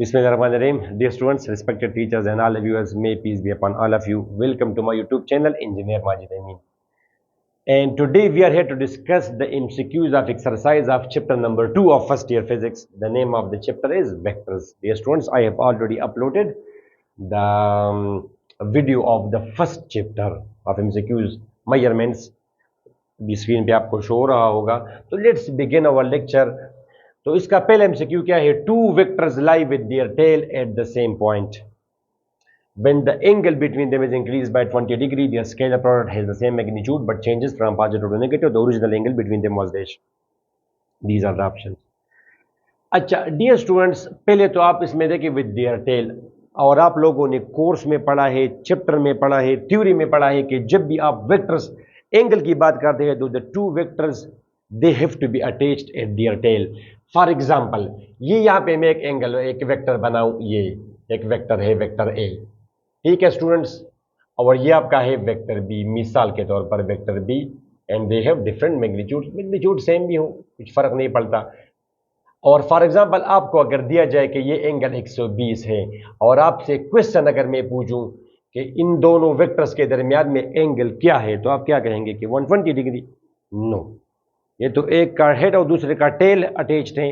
Bismillahirrahmanirrahim. Dear students, respected teachers and all the viewers, may peace be upon all of you. Welcome to my YouTube channel, Engineer Majid Amin. And today we are here to discuss the MCQs of exercise of chapter number 2 of first year physics. The name of the chapter is vectors. Dear students, I have already uploaded the video of the first chapter of MCQs measurements. भी screen पे आपको show हो रहा होगा. तो let's begin our lecture. तो इसका पहला एमसीक्यू क्या है? Two vectors lie with their tail at the same point. When the angle between them is increased by 20 degree, their scalar product has the same magnitude but changes from positive to negative. The original angle between them was dash. These are the options. अच्छा dear students, पहले तो आप इसमें देखिए with their tell. और आप लोगों ने कोर्स में पढ़ा है, चैप्टर में पढ़ा है, थ्योरी में पढ़ा है कि जब भी आप वेक्टर्स एंगल की बात करते हैं तो the two vectors they have to be attached at their tail. For example, ये यहाँ पे मैं एक एंगल एक वेक्टर बनाऊं, ये एक वेक्टर है वेक्टर ए, ठीक है स्टूडेंट्स, और ये आपका है वेक्टर बी, मिसाल के तौर पर vector B, and they have different magnitude same भी हो, कुछ फर्क नहीं पड़ता. और फॉर एग्जांपल आपको अगर दिया जाए कि ये एंगल 120 है और आपसे क्वेश्चन अगर मैं पूछूं कि इन दोनों वेक्टर्स के दरमियान में एंगल क्या है, तो आप क्या कहेंगे कि 120 डिग्री. नो, ये तो एक का हेड और दूसरे का टेल अटैच्ड है.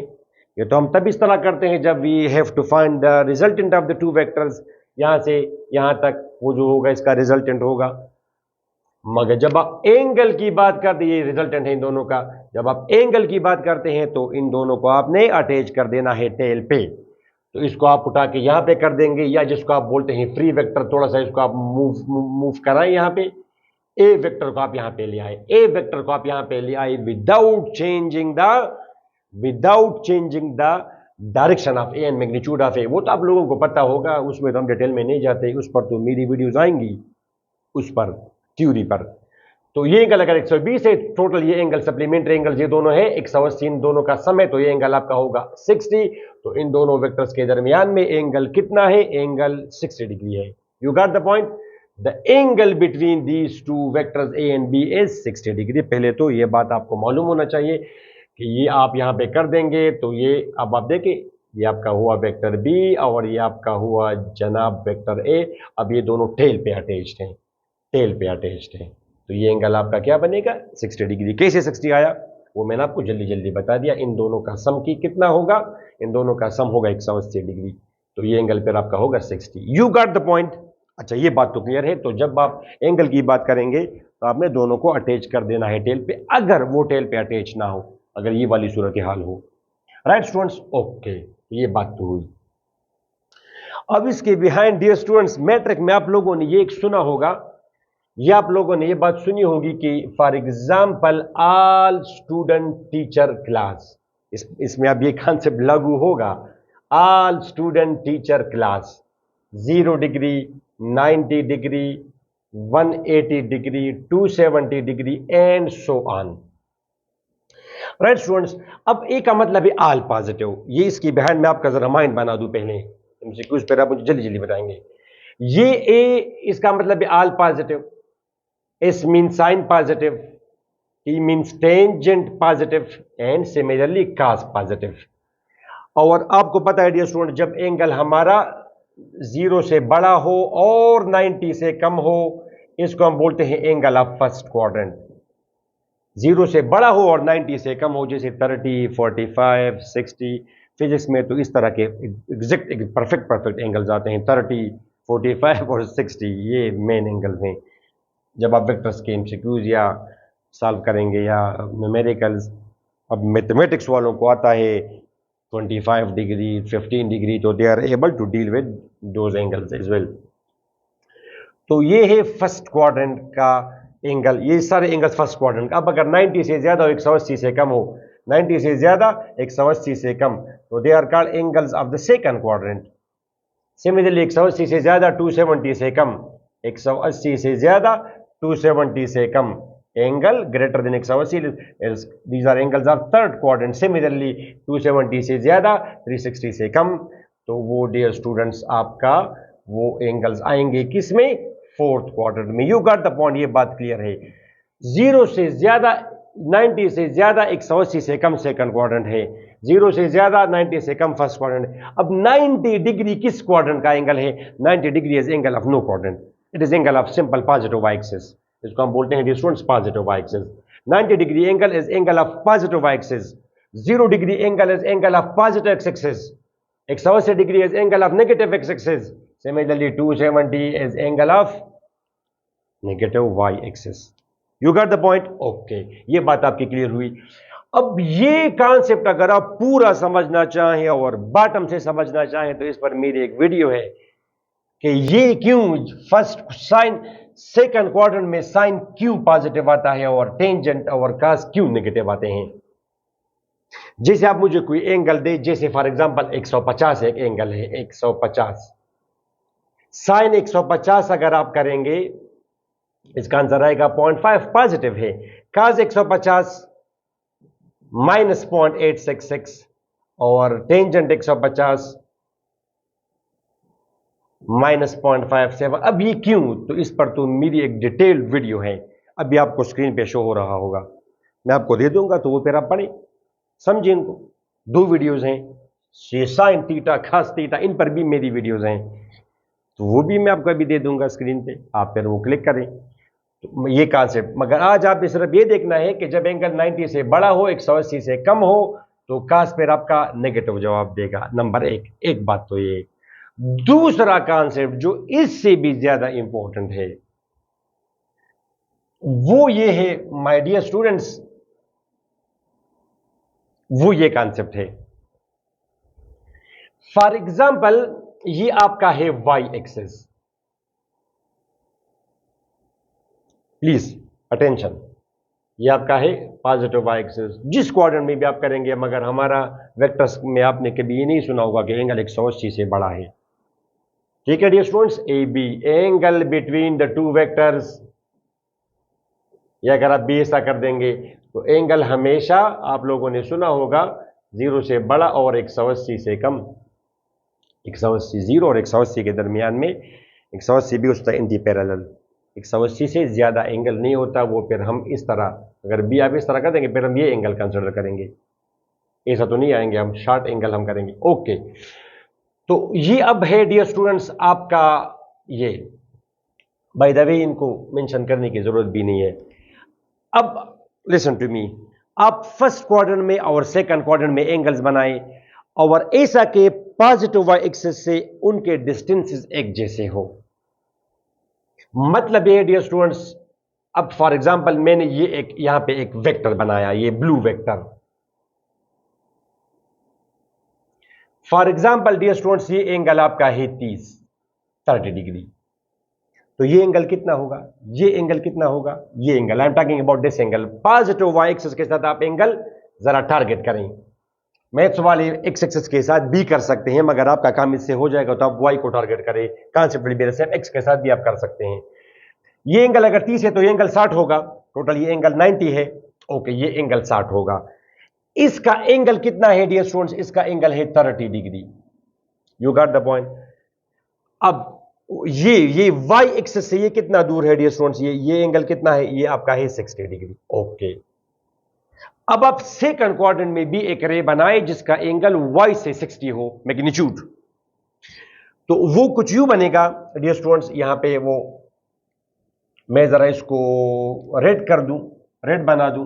ये तो हम तब इस तरह करते हैं जब we have to find the resultant of the two vectors. यहां से यहां तक वो जो होगा इसका रिजल्टेंट होगा. मगर जब आप एंगल की बात करते हैं, ये रिजल्टेंट है इन दोनों का, जब आप एंगल की बात करते हैं तो इन दोनों को आपने अटैच कर देना है टेल पे. तो इसको आप उठा के यहां पे कर देंगे, या जिसको आप बोलते हैं फ्री वेक्टर, थोड़ा सा इसको आप मूव कराएं यहां पे. ए वेक्टर को आप यहां पे ले आए, ए वेक्टर को आप यहां पे ले आए without changing the direction of A and magnitude of a. वो तो आप लोगों को पता होगा, उसमें तो हम डिटेल में नहीं जाते, उस पर तो मेरी वीडियोज आएंगी उस पर थ्योरी पर. तो ये एंगल अगर 120 है, टोटल ये एंगल सप्लीमेंट्री एंगल ये दोनों है 180, इन दोनों का सम है, तो ये एंगल आपका होगा 60. तो इन दोनों वेक्टर्स के दरमियान में एंगल कितना है? एंगल 60 डिग्री है. You got the point. The angle between these two vectors A and B is 60 degree. पहले तो ये बात आपको मालूम होना चाहिए कि ये आप यहां पे कर देंगे तो ये अब आप देखें, ये आपका हुआ वेक्टर बी और ये आपका हुआ जनाब वेक्टर ए. अब ये दोनों टेल पे अटैच्ड हैं, तो ये एंगल आपका क्या बनेगा? 60 डिग्री. कैसे 60 आया वो मैंने आपको जल्दी बता दिया. इन दोनों का सम की कितना होगा? इन दोनों का सम होगा 180 डिग्री. तो ये एंगल फिर आपका होगा 60. You got the point. अच्छा, ये बात तो क्लियर है. तो जब आप एंगल की बात करेंगे तो आपने दोनों को अटैच कर देना है टेल पे, अगर वो टेल पे अटैच ना हो, अगर ये वाली सूरत हाल हो. Right students? ओके, ये बात तो हुई. अब इसके बिहाइंड डियर स्टूडेंट्स, मैट्रिक में आप लोगों ने ये एक सुना होगा, ये आप लोगों ने ये बात सुनी होगी कि for example all student teacher class, इसमें अब ये कॉन्सेप्ट लागू होगा. All student teacher class 0 degree, 90 degree, 180 degree, 270 degree and so on. Right students? अब ए का मतलब है ऑल पॉजिटिव. ये इसकी बिहाइंड में आपका जरा माइंड बना दूं पहले, एमसीक्यूज पर आप मुझे जल्दी बताएंगे. ये ए इसका मतलब है all positive. S means sign positive, T means tangent positive and similarly cos positive. और आपको पता है डियर स्टूडेंट, जब एंगल हमारा 0 से बड़ा हो और 90 से कम हो, इसको हम बोलते हैं एंगल ऑफ फर्स्ट क्वाड्रेंट. 0 से बड़ा हो और 90 से कम हो, जैसे 30, 45, 60. फिजिक्स में तो इस तरह के एग्जैक्ट परफेक्ट एंगल्स आते हैं. 30, 45 और 60 ये मेन एंगल्स हैं जब आप वेक्टर्स के एमसीक्यूज या सॉल्व करेंगे या न्यूमेरिकल्स. अब मैथमेटिक्स वालों को आता है 25 डिग्री, 15 डिग्री, तो they are able to deal with those angles as well. तो ये है फर्स्ट क्वाड्रेंट का एंगल, ये सारे एंगल्स फर्स्ट क्वाड्रेंट. अब अगर 90 से ज्यादा और 180 से कम हो, 90 से ज्यादा 180 से कम, तो they are called angles of the second quadrant. Similarly 180 से ज्यादा 270 से कम, 180 से ज्यादा 270 से कम, angle greater than 180, these are angles of third quadrant. Similarly 270 से ज्यादा 360 से कम, तो वो डियर स्टूडेंट्स आपका वो एंगल्स आएंगे किसमें? फोर्थ क्वाड्रेंट में. You got the point. ये बात क्लियर है. 0 से ज्यादा 90 से ज्यादा 180 से कम सेकंड क्वाड्रेंट है, 0 से ज्यादा 90 से कम फर्स्ट क्वाड्रेंट है। अब 90 डिग्री किस क्वाड्रेंट का एंगल है? 90 degree is angle of no quadrant, it is angle of simple positive Y axis, इसको हम बोलते हैं students positive Y axis. 90 degree angle is angle of positive Y axis, 0 degree angle is angle of positive X axis, 180 degree is angle of negative X axis, similarly 270 is angle of negative Y axis. You got the point? Okay, ये बात आपकी clear हुई। अब ये concept अगर आप पूरा समझना चाहें और बॉटम से समझना चाहें तो इस पर मेरी एक वीडियो है कि ये क्यों फर्स्ट साइन सेकंड क्वाड्रेंट में साइन क्यों पॉजिटिव आता है और टेंजेंट और कास क्यों नेगेटिव आते हैं। जैसे आप मुझे कोई एंगल दे, जैसे फॉर एग्जांपल 150 एक एंगल है, 150 साइन 150 अगर आप करेंगे इसका आंसर आएगा 0.5 पॉजिटिव है। काज 150 माइनस 0.866 और टेंजेंट 150 माइनस 0.57। अब ये क्यों? तो इस पर तो मेरी एक डिटेल्ड वीडियो है, अभी आपको स्क्रीन पे शो हो रहा होगा, मैं आपको दे दूंगा तो वो फिर आप पढ़ें समझिए। इनको 2 वीडियोज हैं, ये साइन थीटा खास थीटा, इन पर भी मेरी वीडियोज हैं, तो वो भी मैं आपको अभी दे दूंगा स्क्रीन पे, आप फिर वो क्लिक करें। तो ये कॉन्सेप्ट, मगर आज आप सिर्फ ये देखना है कि जब एंगल 90 से बड़ा हो 180 से कम हो तो कास फिर आपका नेगेटिव जवाब देगा। नंबर एक बात तो ये। दूसरा कॉन्सेप्ट जो इससे भी ज्यादा इंपॉर्टेंट है वो ये है माय डियर स्टूडेंट्स, वो ये कॉन्सेप्ट है। फॉर एग्जांपल ये आपका है वाई एक्सिस, प्लीज अटेंशन, ये आपका है पॉजिटिव वाई एक्सिस, जिस क्वाड्रेंट में भी आप करेंगे, मगर हमारा वेक्टर्स में आपने कभी ये नहीं सुना होगा कि एंगल 180 से बड़ा है। ठीक है dear students, A B angle between the 2 vectors, या अगर आप भी ऐसा कर देंगे तो एंगल हमेशा आप लोगों ने सुना होगा 0 से बड़ा और 180 से कम, 180 0 और 180 के दरमियान में 180 भी उसका एंटी पैरेलल, 180 से ज्यादा एंगल नहीं होता वो, फिर हम इस तरह अगर भी आप इस तरह कर देंगे फिर हम ये एंगल कंसिडर करेंगे, ऐसा तो नहीं आएंगे, हम शॉर्ट एंगल हम करेंगे। ओके, तो ये अब है डियर स्टूडेंट्स आपका ये, बाय द वे इनको मेंशन करने की जरूरत भी नहीं है। अब लिसन टू मी, आप फर्स्ट क्वाड्रेंट में और सेकंड क्वाड्रेंट में एंगल्स बनाएं और ऐसा के पॉजिटिव वाई एक्सिस से उनके डिस्टेंसेस एक जैसे हो। मतलब ये डियर स्टूडेंट्स, अब फॉर एग्जांपल मैंने ये एक यहां पे एक वेक्टर बनाया, ये blue vector, for example dear students ये एंगल आपका है 30 डिग्री, तो ये एंगल कितना होगा, ये एंगल कितना होगा, ये angle, I am talking about this angle. Positive Y axis के साथ आप एंगल जरा टारगेट करें, मैथ्स वाले एक्स एक्सिस के साथ भी कर सकते हैं, मगर आपका काम इससे हो जाएगा तो आप वाई को टारगेट करें, कॉन्सेप्ट भी मेरे सेम, एक्स के साथ भी आप कर सकते हैं। ये एंगल अगर 30 है तो ये एंगल 60 होगा, टोटल ये एंगल 90 है, ओके ये एंगल 60 होगा। इसका एंगल कितना है डियर स्टूडेंट्स, इसका एंगल है 30 degree. You got the point. अब ये वाई एक्सिस से ये कितना दूर है डियर स्टूडेंट्स, ये एंगल कितना है, ये आपका है 60 डिग्री। ओके, अब आप सेकंड क्वाड्रेंट में भी एक रे बनाए जिसका एंगल वाई से 60 हो, मैग्नीट्यूड, तो वो कुछ यूं बनेगा डियर स्टूडेंट्स, यहां पे वो मैं जरा इसको रेड कर दूं, रेड बना दूं।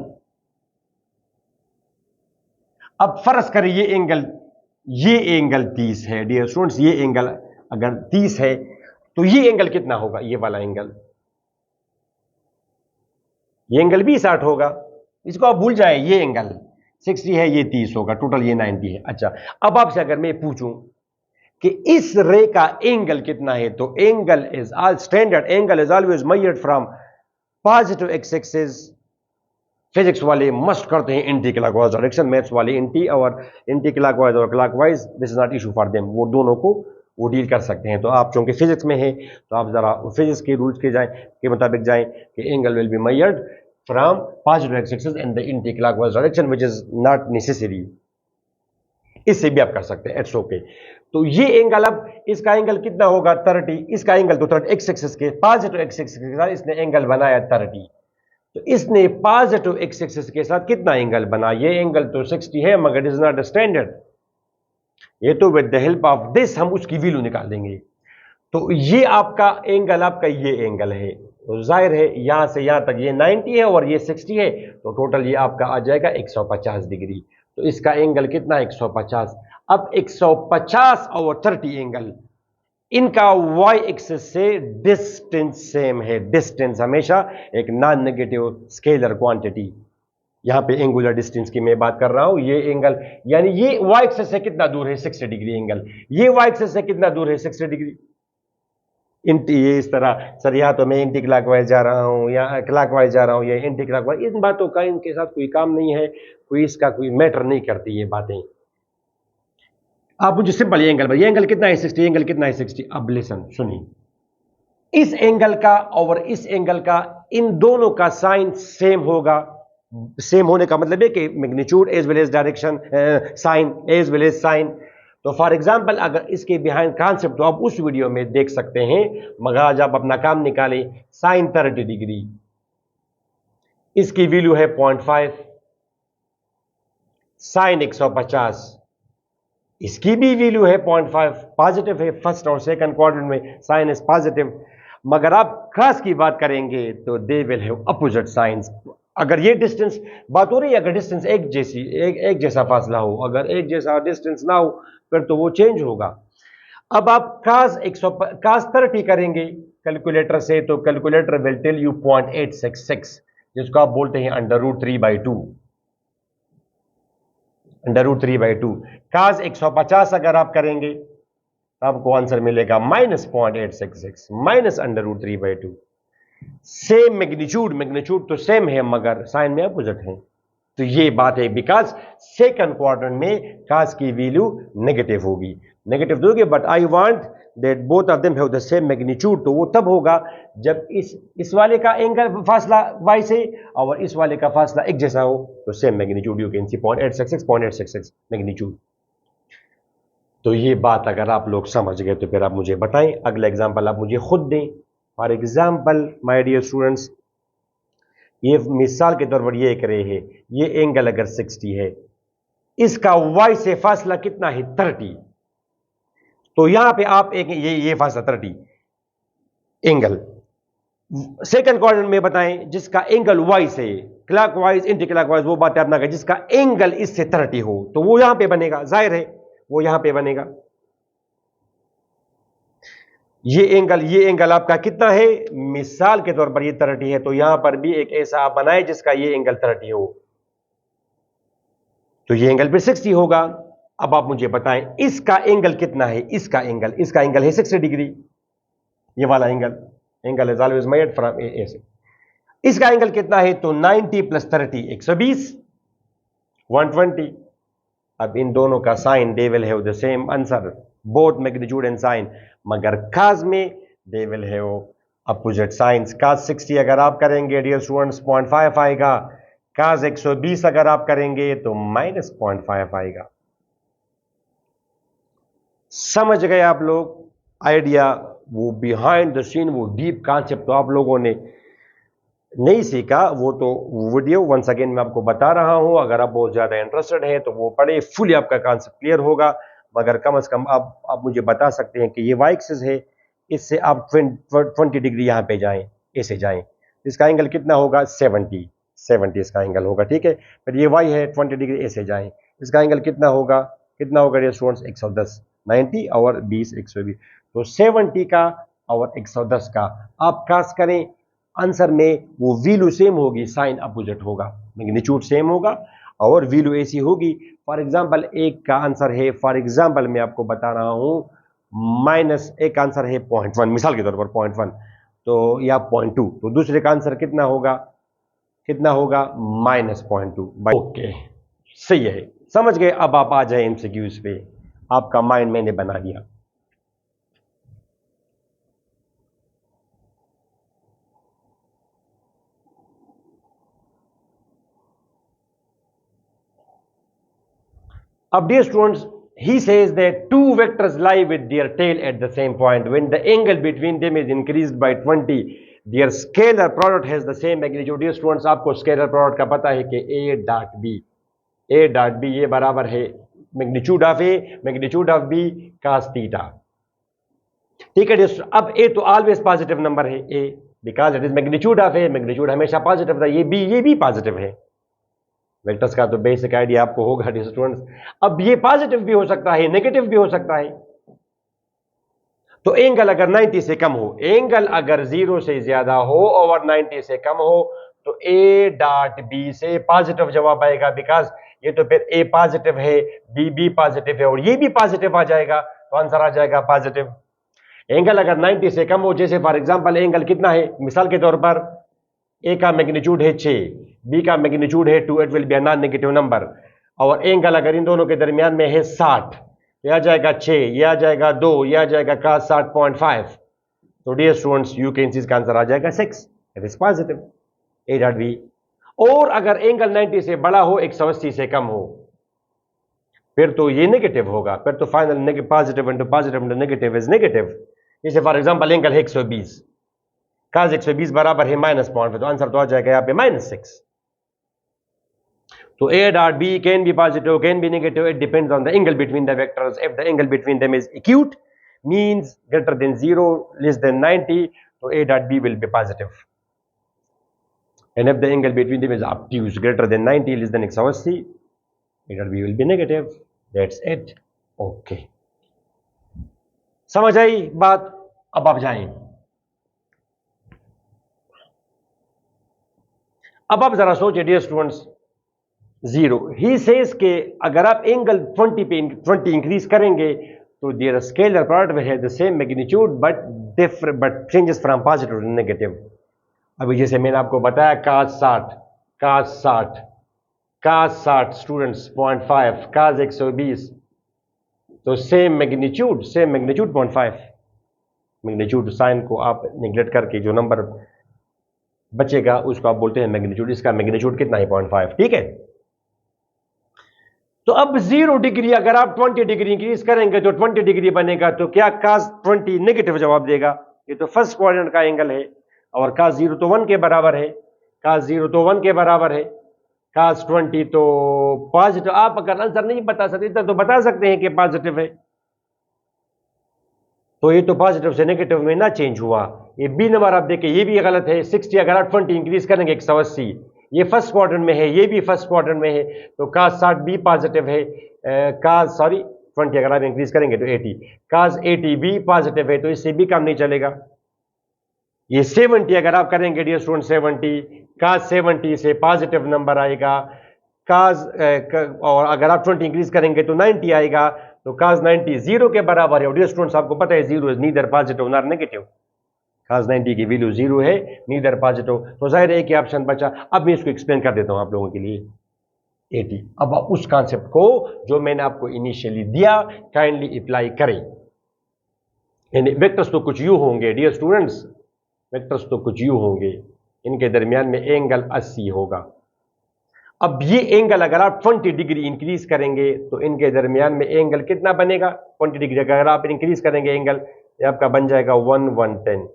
अब फर्ज करें ये एंगल 30 है डियर स्टूडेंट्स, ये एंगल अगर 30 है तो ये एंगल कितना होगा, ये वाला एंगल, ये एंगल भी 60 होगा, इसको आप भूल जाए, ये एंगल 60 है, ये 30 होगा, टोटल ये 90 है। अच्छा, अब आपसे अगर मैं पूछूं कि इस रे का एंगल कितना है, तो angle is standard angle is always measured from positive X axis. Physics वाले मस्ट करते हैं एंटी क्लॉकवाइज डायरेक्शन, मैथ्स वाले एंटी क्लॉकवाइज और clockwise, this is not issue for them, वो दोनों को वो डील कर सकते हैं। तो आप चूंकि फिजिक्स में है तो आप जरा फिजिक्स के रूल्स के मुताबिक जाएं कि angle will be measured from positive X axis in the anti clockwise direction which is not necessary, इससे भी आप कर सकते हैं, इट्स ओके। तो ये एंगल, अब इसका एंगल कितना होगा 30, इसका एंगल तो 30 एक्स एक्सिस के पॉजिटिव एक्स एक्सिस के साथ इसने एंगल बनाया 30, तो इसने पॉजिटिव एक्स एक्सिस के साथ कितना एंगल बना? ये एंगल तो 60 है, मगर इज नॉट स्टैंडर्ड। ये तो with the help of this हम उसकी वैल्यू निकाल देंगे। तो ये आपका एंगल, आपका ये एंगल है, तो जाहिर है यहां से यहां तक ये 90 है और ये 60 है, तो टोटल ये आपका आ जाएगा 150 डिग्री। तो इसका एंगल कितना है? 150। अब 150 और 30 एंगल, इनका वाई एक्सिस से डिस्टेंस सेम है। डिस्टेंस हमेशा एक नॉन नेगेटिव स्केलर क्वांटिटी। यहां पे एंगुलर डिस्टेंस की मैं बात कर रहा हूं। ये एंगल यानी ये वाई एक्सिस से कितना दूर है? 60 डिग्री एंगल। ये वाई एक्सिस से कितना दूर है? 60 डिग्री। ये इस तरह सर, या तो मैं एंटी क्लॉकवाइज जा रहा हूं या क्लॉकवाइज जा रहा हूं या एंटी क्लॉकवाइज, इन बातों का इनके साथ कोई काम नहीं है, कोई इसका कोई मैटर नहीं करती ये बातें। आप मुझे सिंपल ये एंगल, ये एंगल कितना है? 60। एंगल कितना है? 60। अब लिसन, सुनिए, इस एंगल का और इस एंगल का, इन दोनों का साइन सेम होगा। सेम होने का मतलब है कि magnitude as well as direction, sine as well as sine. तो फॉर एग्जांपल अगर इसके बिहाइंड कॉन्सेप्ट तो आप उस वीडियो में देख सकते हैं, मगर आज आप अपना काम निकालें। साइन 30 डिग्री, इसकी वैल्यू है 0.5। साइन 150, इसकी भी वैल्यू है 0.5, पॉजिटिव है। फर्स्ट और सेकंड क्वाड्रेंट में साइन इज पॉजिटिव। मगर आप क्रॉस की बात करेंगे तो they will have opposite science. अगर ये डिस्टेंस बात हो रही है, अगर डिस्टेंस एक जैसी, एक जैसा फासला हो, अगर एक जैसा डिस्टेंस ना हो, फिर तो वो चेंज होगा। अब आप cos 30 करेंगे कैलकुलेटर से, तो कैलकुलेटर विल टेल यू 0.866, जिसको आप बोलते हैं √3/2। √3/2 cos 150 अगर आप करेंगे, आपको आंसर मिलेगा -0.866 माइनस √3/2। सेम मैग्नीट्यूड, मैग्नीट्यूड तो सेम है मगर साइन में अपोजिट है। तो ये बात है, बिकॉज सेकंड क्वाड्रेंट में कास की वैल्यू नेगेटिव होगी। नेगेटिव दोगे, but I want that both of them have the same magnitude. तो वो तब होगा जब इस वाले का एंगल फासला y से और इस वाले का फासला एक जैसा हो, तो same magnitude. You can C 0.866 magnitude. तो ये बात अगर आप लोग समझ गए तो फिर आप मुझे बताएं, अगला एग्जाम्पल आप मुझे खुद दें। For example my dear students, ये मिसाल के तौर पर ये एक रे है, ये एंगल अगर 60 है, इसका y से फासला कितना है? 30। तो यहां पे आप एक ये फासला 30 एंगल सेकंड क्वाड्रेंट में बताएं, जिसका एंगल y से क्लॉकवाइज एंटी क्लॉकवाइज वो बात अपना, जिसका एंगल इससे 30 हो, तो वो यहां पे बनेगा। जाहिर है वो यहां पे बनेगा। ये एंगल आपका कितना है? मिसाल के तौर पर ये 30 है, तो यहां पर भी एक ऐसा आप बनाए जिसका ये एंगल 30 हो, तो ये एंगल भी 60 होगा। अब आप मुझे बताएं इसका एंगल कितना है? इसका एंगल है 60 डिग्री। ये वाला angle is always measured from a से। इसका एंगल कितना है? तो 90 + 30 120, 120। अब इन दोनों का sine they will have the same answer, both magnitude and sine, मगर cos में they will have opposite signs. cos 60 अगर आप करेंगे डियर स्टूडेंट्स 0.5 आएगा, cos 120 अगर आप करेंगे तो -0.5 आएगा। समझ गए आप लोग आइडिया? वो बिहाइंड द सीन, वो डीप कॉन्सेप्ट तो आप लोगों ने नहीं सीखा, वो तो वीडियो वंस अगेन मैं आपको बता रहा हूं। अगर आप बहुत ज्यादा इंटरेस्टेड हैं तो वो पढ़े, फुली आपका कॉन्सेप्ट क्लियर होगा। मगर कम से कम आप मुझे बता सकते हैं कि ये वाई एक्सिस है, इससे आप 20 डिग्री यहां पे जाएं, ऐसे जाएं, इसका एंगल कितना होगा? 70 इसका एंगल होगा। ठीक है, फिर ये वाई है 20 डिग्री, ऐसे जाएं, इसका एंगल कितना होगा? स्टूडेंट्स 110, 90 और 20 120, तो 70 का और 110 का आप क्रॉस करें, आंसर में वो वैल्यू सेम होगी, साइन अपोजिट होगा, मैग्नीट्यूड सेम होगा और वैल्यू ऐसी होगी। फॉर एग्जांपल एक का आंसर है, फॉर एग्जांपल मैं आपको बता रहा हूं, एक आंसर है 0.1, मिसाल के तौर पर 0.1 तो या 0.2, तो दूसरे का आंसर कितना होगा? -0.2। ओके, सही है, समझ गए। अब आप आ जाए एमसीक्यूज पे, आपका माइंड मैंने बना दिया। अब dear students, he says that two vectors lie with their tail at the same point. When the angle between them is increased by 20, their scalar product has the same magnitude. Dear students, आपको scalar product का पता है कि a dot b ये बराबर है magnitude of a magnitude of b cos theta. ठीक है, अब a तो ऑलवेज पॉजिटिव नंबर है a because it is magnitude of A, magnitude हमेशा पॉजिटिव था, ये भी पॉजिटिव है। वेक्टर्स का तो बेसिक आइडिया आपको होगा डियर स्टूडेंट्स। अब ये पॉजिटिव भी हो सकता है, नेगेटिव भी हो सकता है। तो एंगल अगर 90 से कम हो, एंगल अगर 0 से ज्यादा हो और 90 से कम हो तो a डॉट बी से पॉजिटिव जवाब आएगा, बिकॉज ये तो फिर a पॉजिटिव है, b पॉजिटिव है और ये भी पॉजिटिव आ जाएगा, तो आंसर आ जाएगा पॉजिटिव। एंगल अगर 90 से कम हो, जैसे फॉर एग्जांपल एंगल कितना है, मिसाल के तौर पर a का मैग्नीट्यूड है 6, b का मैग्नीट्यूड है 2, it will be a non negative number, और एंगल अगर इन दोनों के दरमियान में है 60, यह आ जाएगा 6, यह आ जाएगा 2, यह आ जाएगा cos 60.5, तो dear students you can see इसका आंसर आ जाएगा 6, it is positive a dot b। और अगर एंगल 90 से बड़ा हो, 180 से कम हो, फिर तो ये नेगेटिव होगा, फिर तो final positive into negative is negative. जैसे फॉर एग्जांपल एंगल है 120, cos 120 बराबर है -0.5, तो आंसर तो आ जाएगा यहाँ पे -6। तो a dot b can be positive, can be negative, it depends on the angle between the vectors. If the angle between them is acute, means greater than 0, less than 90, so a dot b will be positive. And if the angle between them is obtuse, greater than 90, less than 180, a dot b will be negative. That's it. Okay. समझ आई बात? अब आप जाएं, अब आप जरा सोचिए dear students, 0 ही says के अगर आप एंगल 20 इंक्रीज करेंगे तो their scalar product will have the same magnitude but changes from positive to negative. अभी जैसे मैंने आपको बताया cos 60 स्टूडेंट्स 0.5, cos 120, तो सेम मैग्नीट्यूड 0.5, मैग्नीट्यूड साइन को आप निगलेक्ट करके जो नंबर बचेगा उसको आप बोलते हैं मैग्नीट्यूड। इसका मैग्नीट्यूड कितना है? 0.5, ठीक है। तो अब 0 डिग्री अगर आप 20 डिग्री इंक्रीज करेंगे तो 20 डिग्री बनेगा, तो क्या cos 20 नेगेटिव जवाब देगा? ये तो फर्स्ट क्वाड्रेंट का एंगल है, और cos 0 तो 1 के बराबर है, cos 0 तो 1 के बराबर है, cos 20 तो पॉजिटिव। आप अगर आंसर नहीं बता सकते तो बता सकते हैं कि पॉजिटिव है, तो ये तो पॉजिटिव से नेगेटिव में ना चेंज हुआ। ये बी नंबर आप देखिए, ये भी गलत है। 60 अगर आप 20 इंक्रीज करेंगे 180, ये फर्स्ट क्वाड्रेंट में है, ये भी फर्स्ट क्वाड्रेंट में है, तो cos 60 भी पॉजिटिव है। 20 अगर आप इंक्रीज करेंगे तो 80, cos 80 भी पॉजिटिव है, तो इससे भी काम नहीं चलेगा। ये 70 अगर आप करेंगे डियर स्टूडेंट 70, cos 70 से पॉजिटिव नंबर आएगा, cos और अगर आप 20 इंक्रीज करेंगे तो 90 आएगा, तो cos 90 0 के बराबर है। और डियर स्टूडेंट्स आपको पता है 0 is neither positive nor negative, cos 90 की वैल्यू 0 है, नीदर पॉजिटिव, तो जाहिर है कि ऑप्शन बचा। अब मैं इसको एक्सप्लेन कर देता हूं आप लोगों के लिए 80। अब आप उस कॉन्सेप्ट को जो मैंने आपको इनिशियली दिया काइंडली अप्लाई करें। यानी वेक्टर्स तो कुछ यूं होंगे डियर स्टूडेंट्स, वेक्टर्स तो कुछ यूं होंगे, इनके दरमियान में एंगल 80 होगा। अब ये एंगल अगर आप 20 डिग्री इंक्रीज करेंगे तो इनके दरमियान में एंगल कितना बनेगा? 20 डिग्री अगर आप इंक्रीज करेंगे एंगल, ये आपका बन जाएगा 110,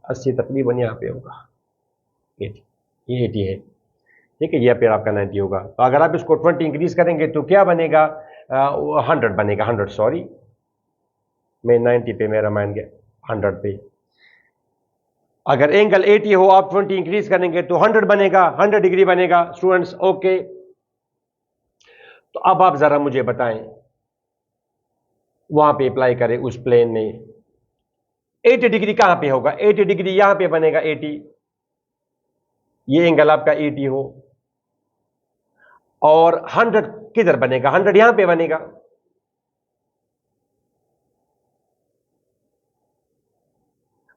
80 तकरीबन यहाँ पे होगा, 80, ये 80 है, ठीक है, ये फिर आपका 90 होगा। तो अगर आप इसको 20 इंक्रीज करेंगे तो क्या बनेगा? 100 बनेगा, 100 सॉरी, मैं 90 पे मेरा माइंड गया, 100 पे। अगर एंगल 80 हो, आप 20 इंक्रीज करेंगे तो 100 बनेगा, 100 डिग्री बनेगा स्टूडेंट्स। ओके, तो अब आप जरा मुझे बताएं, वहां पे अप्लाई करें उस प्लेन में 80 डिग्री कहां पे होगा? 80 डिग्री यहां पे बनेगा 80, ये एंगल आपका 80 हो, और 100 किधर बनेगा? 100 यहां पे बनेगा।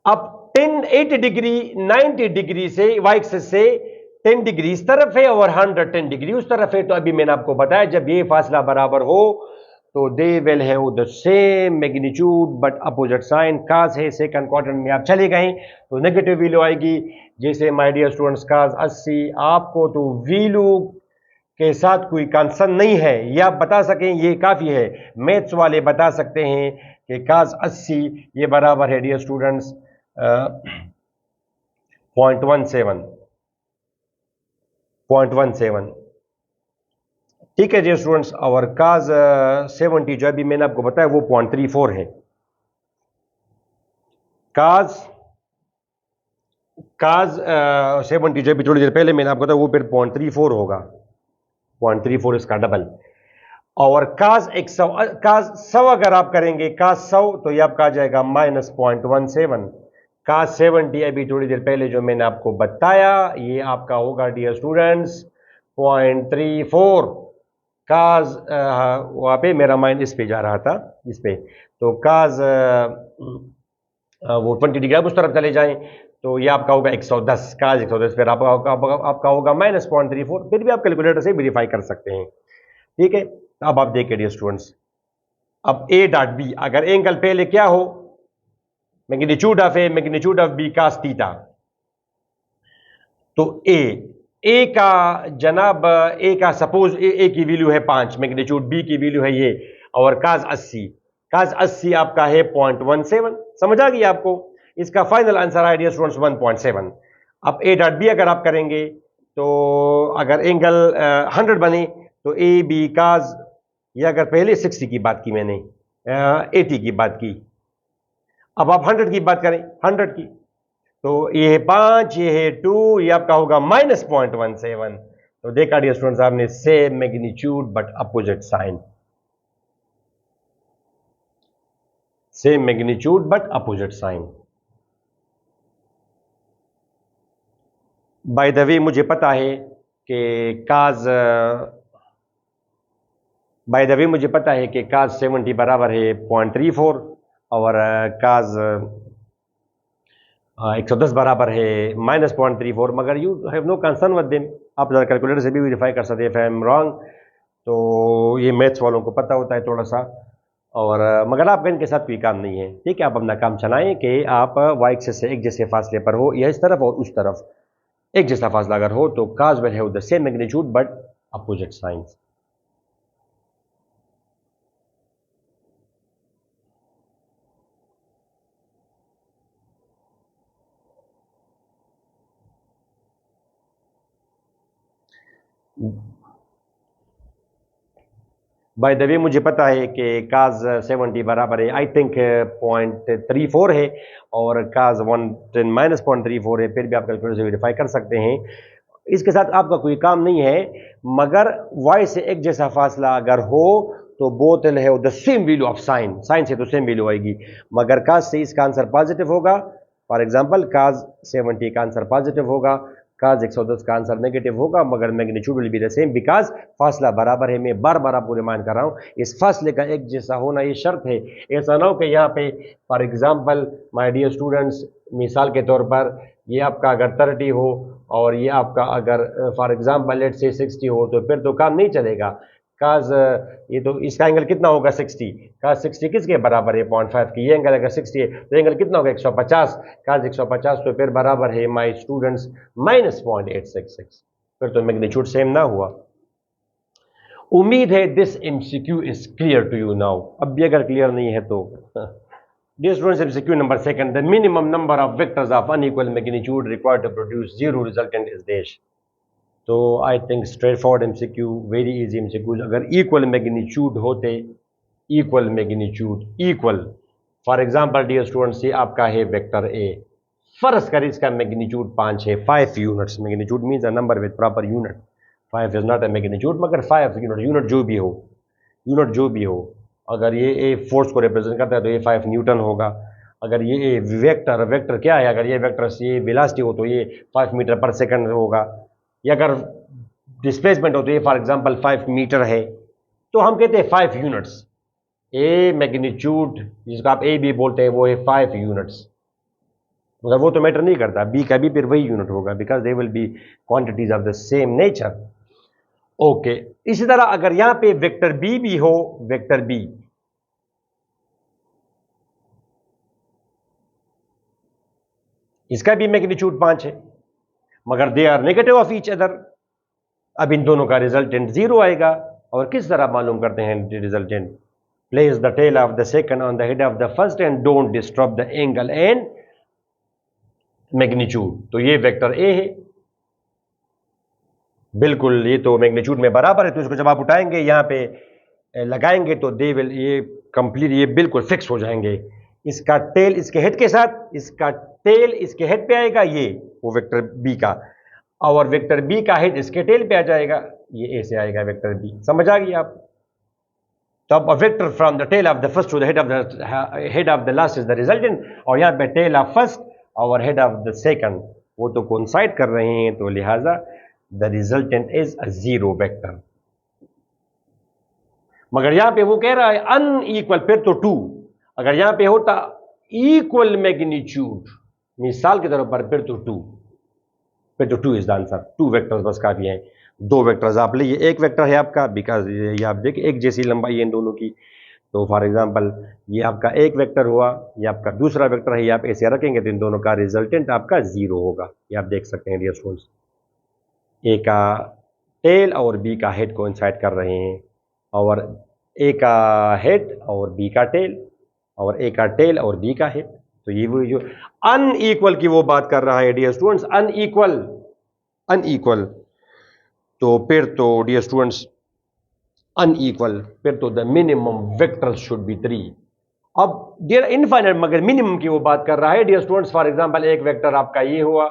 अब 80 डिग्री 90 डिग्री से वाई एक्सिस से 10 डिग्री इस तरफ है और 110 डिग्री उस तरफ है। तो अभी मैंने आपको बताया जब ये फासला बराबर हो तो they will have the same magnitude but opposite sign. cos है सेकंड क्वाड्रेंट में आप चले गए तो नेगेटिव वैल्यू आएगी। जैसे माय डियर स्टूडेंट्स cos 80 आपको तो वैल्यू के साथ कोई कंसर्न नहीं है, ये आप बता सकें ये काफ़ी है। मैथ्स वाले बता सकते हैं कि काज 80 ये बराबर है डियर स्टूडेंट्स 0.17। ठीक है डियर स्टूडेंट्स, और काज 70 जो अभी मैंने आपको बताया वो 0.34 है। काज काज 70 जो अभी थोड़ी देर पहले मैंने आपको बताया वो फिर 0.34 होगा, 0.34 इसका डबल। और काज 100 काज 100 अगर आप करेंगे काज 100 तो ये आपका आ जाएगा -0.17। काज 70 अभी थोड़ी देर पहले जो मैंने आपको बताया ये आपका होगा डियर स्टूडेंट्स 0.34। काज वहाँ पे मेरा माइंड इस पे जा रहा था, इस पे, तो काज वो 20 डिग्री आप उस तरफ चले जाएं तो ये आपका होगा 110, काज 110, फिर आपका होगा -0.34। फिर भी आप कैलकुलेटर से वेरीफाई कर सकते हैं। ठीक है, अब आप देखिए डियर स्टूडेंट्स, अब ए डॉट बी, अगर एंगल पहले क्या हो, magnitude of A magnitude of B cos theta, तो ए का जनाब ए का सपोज ए की वैल्यू है 5, मैग्नीट्यूड बी की वैल्यू है ये, और काज 80, काज 80 आपका है 0.17। समझ आ गई आपको? इसका फाइनल आंसर है डियर स्टूडेंट्स 1.7। अब ए डॉट बी अगर आप करेंगे तो अगर एंगल 100 बने तो ए बी काज, ये अगर पहले 60 की बात की मैंने, 80 की बात की, अब आप 100 की बात करें, 100 की, तो ये है 5, ये है 2, ये आपका होगा -0.17। तो देखा डियर स्टूडेंट्स आपने, same magnitude but opposite sign, same magnitude but opposite sign. By the way मुझे पता है कि काज बाय द वे मुझे पता है कि काज 70 बराबर है 0.34 और काज 110 बराबर है -0.34, मगर you have no concern with them. आप जरा कैलकुलेटर से भी वेरीफाई कर सकते हैं इफ आई एम रॉन्ग। तो ये मैथ्स वालों को पता होता है थोड़ा सा, और मगर आपका इनके साथ कोई काम नहीं है। ठीक है, आप अपना काम चलाएं कि आप वाई एक्सिस से एक जैसे फासले पर हो, या इस तरफ और उस तरफ एक जैसा फासला अगर हो तो cause will have the same magnitude but opposite sense. By the way मुझे पता है कि काज 70 बराबर है आई थिंक 0.34 है, और काज 110 -0.34 है। फिर भी आप कैलकुलेटर से वेरीफाई कर सकते हैं, इसके साथ आपका कोई काम नहीं है। मगर y से एक जैसा फासला अगर हो तो both will have the same value of sine, sine से तो सेम वैल्यू आएगी, मगर काज से इसका आंसर पॉजिटिव होगा। फॉर एग्जांपल काज 70 का आंसर पॉजिटिव होगा, काज 110 का आंसर नेगेटिव होगा, मगर magnitude will be the same because फासला बराबर है। मैं बार बार आपको रिमाइंड कर रहा हूं, इस फासले का एक जैसा होना ये शर्त है। ऐसा ना हो कि यहाँ पे for example my dear students, मिसाल के तौर पर ये आपका अगर 30 हो और ये आपका अगर फॉर एग्जांपल लेट से 60 हो, तो फिर तो काम नहीं चलेगा। काज ये तो इसका एंगल कितना होगा 60, काज 60 किसके बराबर है 0.5 की, ये एंगल अगर 60 है तो एंगल कितना होगा 150, काज 150 तो फिर बराबर है माय स्टूडेंट्स -0.866। फिर तो मैग्नीट्यूड सेम ना हुआ। उम्मीद है this MCQ is clear to you now. अब भी अगर क्लियर नहीं है तो Dear students, MCQ number second, the minimum number of vectors of unequal magnitude required to produce zero resultant is dash। तो I think straightforward MCQ, very easy MCQ। अगर equal magnitude होते, equal magnitude equal, for example dear students ये आपका है vector A, फर्ज कर इसका magnitude 5 है, 5 units, magnitude means a number with proper unit, 5 is not a magnitude मगर 5 यूनिट, यूनिट जो भी हो, यूनिट जो भी हो। अगर ये ए फोर्स को रिप्रेजेंट करता है तो ये 5 न्यूटन होगा। अगर ये ए वेक्टर, वेक्टर क्या है, अगर ये वेक्टर ये वेलोसिटी हो तो ये 5 मीटर पर सेकंड होगा, या अगर डिस्प्लेसमेंट हो तो ये फॉर एग्जांपल 5 मीटर है, तो हम कहते हैं 5 यूनिट्स। ए मैग्नीट्यूड जिसको आप ए बी बोलते हैं वो है 5 यूनिट्स, मगर वो तो मैटर नहीं करता, बी का भी फिर वही यूनिट होगा because they will be quantities of the same nature. Okay, इसी तरह अगर यहां पे वेक्टर बी भी हो, वेक्टर बी, इसका भी मैग्नीट्यूड 5 है, मगर they are negative of each other. अब इन दोनों का रिजल्टेंट 0 आएगा। और किस तरह मालूम करते हैं resultant? Place the tail of the second on the head of the first and don't disturb the angle and magnitude. तो ये वेक्टर ए है, बिल्कुल ये तो मैग्नीट्यूड में बराबर है, तो इसको जब आप उठाएंगे यहां पे लगाएंगे तो दे विल, ये कंप्लीट, ये बिल्कुल फिक्स हो जाएंगे। इसका टेल इसके हेड के साथ, इसका टेल इसके हेड पे आएगा, ये वो वेक्टर बी का, और वेक्टर बी का हेड इसके टेल पे आ जाएगा, ये ए से आएगा वेक्टर बी। समझ आ गई आप? तो अब vector from the tail of the first to the head of the last is the resultant, और यहां पे टेल ऑफ फर्स्ट और हेड ऑफ द सेकंड वो तो कोइंसाइड कर रहे हैं, तो लिहाजा the resultant is a 0 vector. मगर यहां पे वो कह रहा है अनइक्वल, फिर तो 2। अगर यहां पे होता इक्वल मैग्नीट्यूड मिसाल के तौर पर, फिर तो 2 इज द आंसर। 2 वेक्टर्स बस काफी हैं। 2 वेक्टर्स आप लिए, एक वेक्टर है आपका, बिकॉज ये आप देखिए एक जैसी लंबाई है इन दोनों की, तो फॉर एग्जांपल ये आपका एक वेक्टर हुआ, ये आपका दूसरा वेक्टर है, ये आप ऐसे रखेंगे तो इन दोनों का रिजल्टेंट आपका 0 होगा। ये आप देख सकते हैं डियर स्टूडेंट्स, ए का टेल और बी का हेड कोइंसाइड कर रहे हैं, और ए का हेड और बी का टेल, और ए का टेल और बी का हेड। तो ये वो जो अनइक्वल की वो बात कर रहा है डियर स्टूडेंट्स, अनइक्वल। तो फिर तो डियर स्टूडेंट्स अनइक्वल, फिर तो the minimum vector should be 3। अब डियर इनफाइनाइट, मगर मिनिमम की वो बात कर रहा है डियर स्टूडेंट्स। फॉर एग्जांपल एक वेक्टर आपका ये हुआ,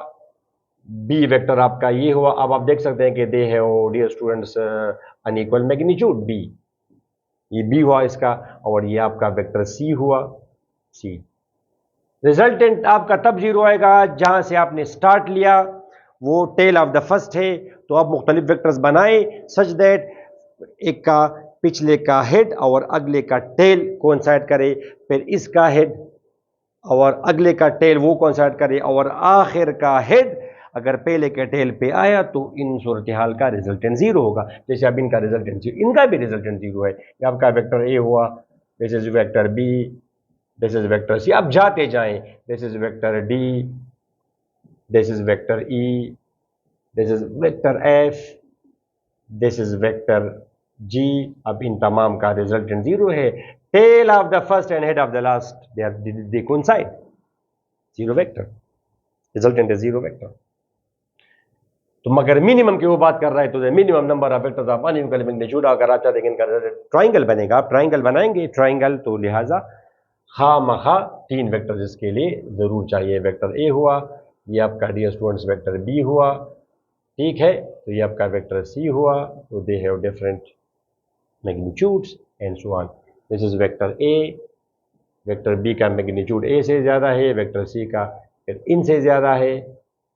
बी वेक्टर आपका ये हुआ। अब आप देख सकते हैं कि दे है dear students unequal magnitude B, ये बी हुआ इसका, और ये आपका वेक्टर सी हुआ, सी। रिजल्टेंट आपका तब 0 आएगा जहां से आपने स्टार्ट लिया, वो टेल ऑफ द फर्स्ट है, तो आप मुख्तलिफ वेक्टर्स बनाए सच दैट एक का पिछले का हेड और अगले का टेल कोइंसाइड करे, फिर इसका हेड और अगले का टेल वो कोइंसाइड करे, और आखिर का हेड अगर पहले के टेल पे आया तो इन सूरत हाल का रिजल्टेंट 0 होगा। जैसे अब इनका रिजल्टेंट 0, इनका भी रिजल्टेंट 0 है। आपका वेक्टर ए हुआ, this is vector B, this is vector C. अब जाते जाएं, this is vector D, this is vector E, this is vector F, this is vector G. अब इन तमाम का रिजल्टेंट 0 है। Tail of the first and head of the last they coincide, 0 vector, resultant is 0 vector. तो मगर minimum की वो बात कर रहा है, तो minimum number of vectors of unequal magnitude, अगर आप चाहते हैं इनका ट्राइंगल बनेगा, आप ट्राइंगल बनाएंगे, ट्राइंगल, तो लिहाजा खामखा 3 वेक्टर्स इसके लिए जरूर चाहिए। वेक्टर ए हुआ, ये आपका डियर स्टूडेंट्स वेक्टर बी हुआ, ठीक है, तो ये आपका वेक्टर सी हुआ, तो they have different magnitudes and so on. This is vector A, vector B का मैग्नीट्यूड ए से ज्यादा है, वेक्टर सी का फिर इनसे ज्यादा है।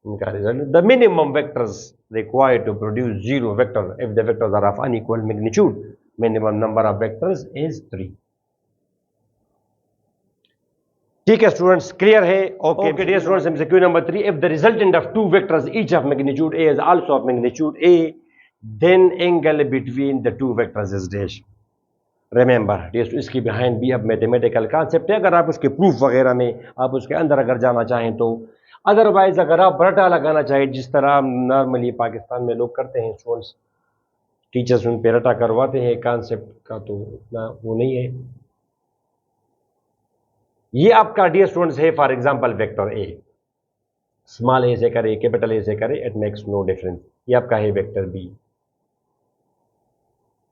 इनका result, the minimum vectors required to produce 0 vector if the vectors are of unequal magnitude, minimum number of vectors is 3। ठीक है स्टूडेंट्स, क्लियर है? Okay dear students, MCQ number 3, if the resultant of 2 vectors each of magnitude A is also of magnitude A, then angle between the 2 vectors is dash. Remember, इसकी behind भी अब mathematical concept है, अगर आप उसके proof वगैरह में आप उसके अंदर अगर जाना चाहें तो। अदरवाइज अगर आप रटा लगाना चाहें, जिस तरह नॉर्मली पाकिस्तान में लोग करते हैं, स्टूडेंट्स टीचर्स उन पर रटा करवाते हैं कॉन्सेप्ट का, तो उतना वो नहीं है। ये आपका डियर स्टूडेंट्स है for example vector a, small a से करे कैपिटल ए से करे, इट मेक्स नो डिफरेंस। ये आपका है वेक्टर बी,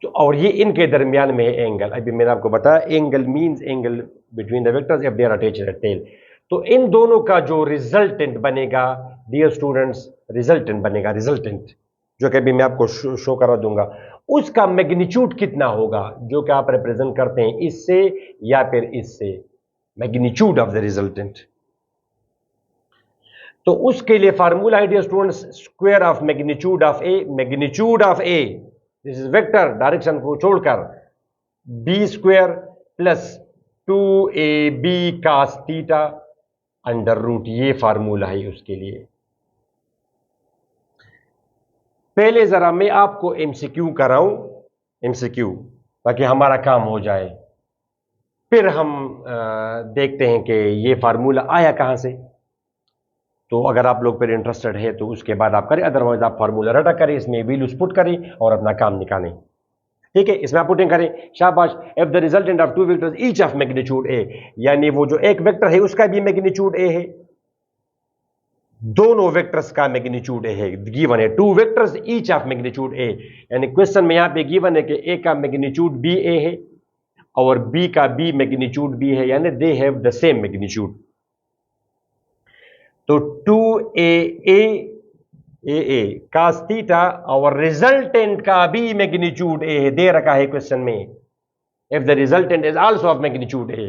तो और ये इनके दरमियान में है एंगल। अभी मैंने आपको बताया angle means angle between the vectors if they are attached at tail. तो इन दोनों का जो रिजल्टेंट बनेगा डियर स्टूडेंट्स, रिजल्टेंट बनेगा, रिजल्टेंट जो कि अभी मैं आपको शो करा दूंगा, उसका मैग्नीट्यूड कितना होगा, जो कि आप रिप्रेजेंट करते हैं इससे या फिर इससे, मैग्नीट्यूड ऑफ द रिजल्टेंट। तो उसके लिए फार्मूला है dear students, square of magnitude of A, magnitude of A, this is vector direction को छोड़कर, B square plus 2ab cos theta under root, ये फार्मूला है उसके लिए। पहले जरा मैं आपको एमसीक्यू कराऊं, एमसीक्यू, ताकि हमारा काम हो जाए, फिर हम देखते हैं कि ये फार्मूला आया कहां से। तो अगर आप लोग फिर इंटरेस्टेड है तो उसके बाद आप करें, अदरवाइज आप फार्मूला रटा करें, इसमें वैल्यूज पुट करें और अपना काम निकालें। ठीक है, इसमें आप पुटिंग करें, शाबाश। If the resultant of two vectors each of magnitude ए, यानी वो जो एक वेक्टर है उसका भी मैग्नीट्यूड ए है, दोनों वेक्टर्स का मैग्नीट्यूड ए है, गिवन है two vectors each of magnitude ए, यानी क्वेश्चन में यहां पे गिवन है कि ए का मैग्नीट्यूड बी ए है और बी का बी मैग्नीट्यूड बी है, यानी they have the same magnitude. तो 2a cos थीटा और रिजल्टेंट का भी मैग्नीट्यूड ए है, दे रखा है क्वेश्चन में। If the resultant is also of magnitude A,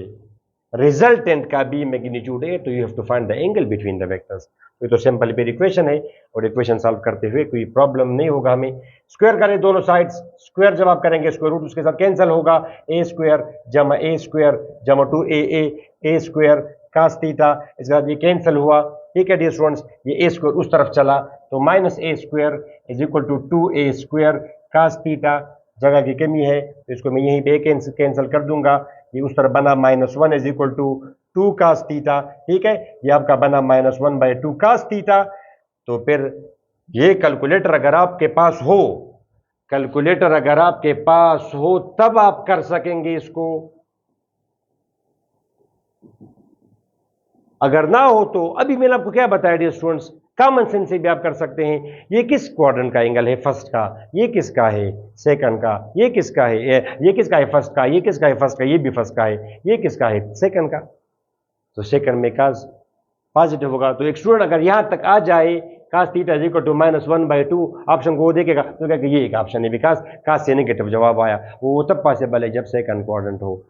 resultant का भी मैग्नीट्यूड ए, तो you have to find the angle between the vectors. ये तो सिंपल पेयर इक्वेशन है और इक्वेशन सॉल्व करते हुए कोई प्रॉब्लम नहीं होगा हमें। स्क्वायर करें दोनों साइड्स, स्क्वायर जब आप करेंगे स्क्वायर रूट उसके साथ कैंसिल होगा, ए स्क्वायर जमा ए स्क्वायर जमा 2a स्क्वायर cos थीटा, इसके बाद ये कैंसिल हुआ। ठीक है डियर स्टूडेंट्स, ये ए स्क्वायर उस तरफ चला तो minus A square is equal to 2a square cos theta, जगह की कमी है तो इसको मैं यहीं पे कैंसिल कर दूंगा, ये उस तरफ बना -1 is equal to 2 cos theta. ठीक है, ये आपका बना -1/2 cos थीटा। तो फिर ये कैलकुलेटर अगर आपके पास हो, कैलकुलेटर अगर आपके पास हो तब आप कर सकेंगे इसको, अगर ना हो तो अभी मैंने आपको क्या बताया डियर स्टूडेंट्स, कॉमन सेंस से भी आप कर सकते हैं। ये किस क्वाड्रेंट का एंगल है फर्स्ट का, ये किसका है सेकंड का, ये किसका है, ये किसका है फर्स्ट का, ये किसका है फर्स्ट का, ये भी फर्स्ट का है, ये किसका है सेकंड का, तो सेकंड में cos पॉजिटिव होगा। तो एक स्टूडेंट अगर यहां तक आ जाए cos theta is equal to -1/2, option को वो देखेगा तो कहेगा ये एक ऑप्शन है, बिकॉज cos से नेगेटिव जवाब आया, वो तब पॉसिबल है जब सेकंड क्वाड्रेंट हो।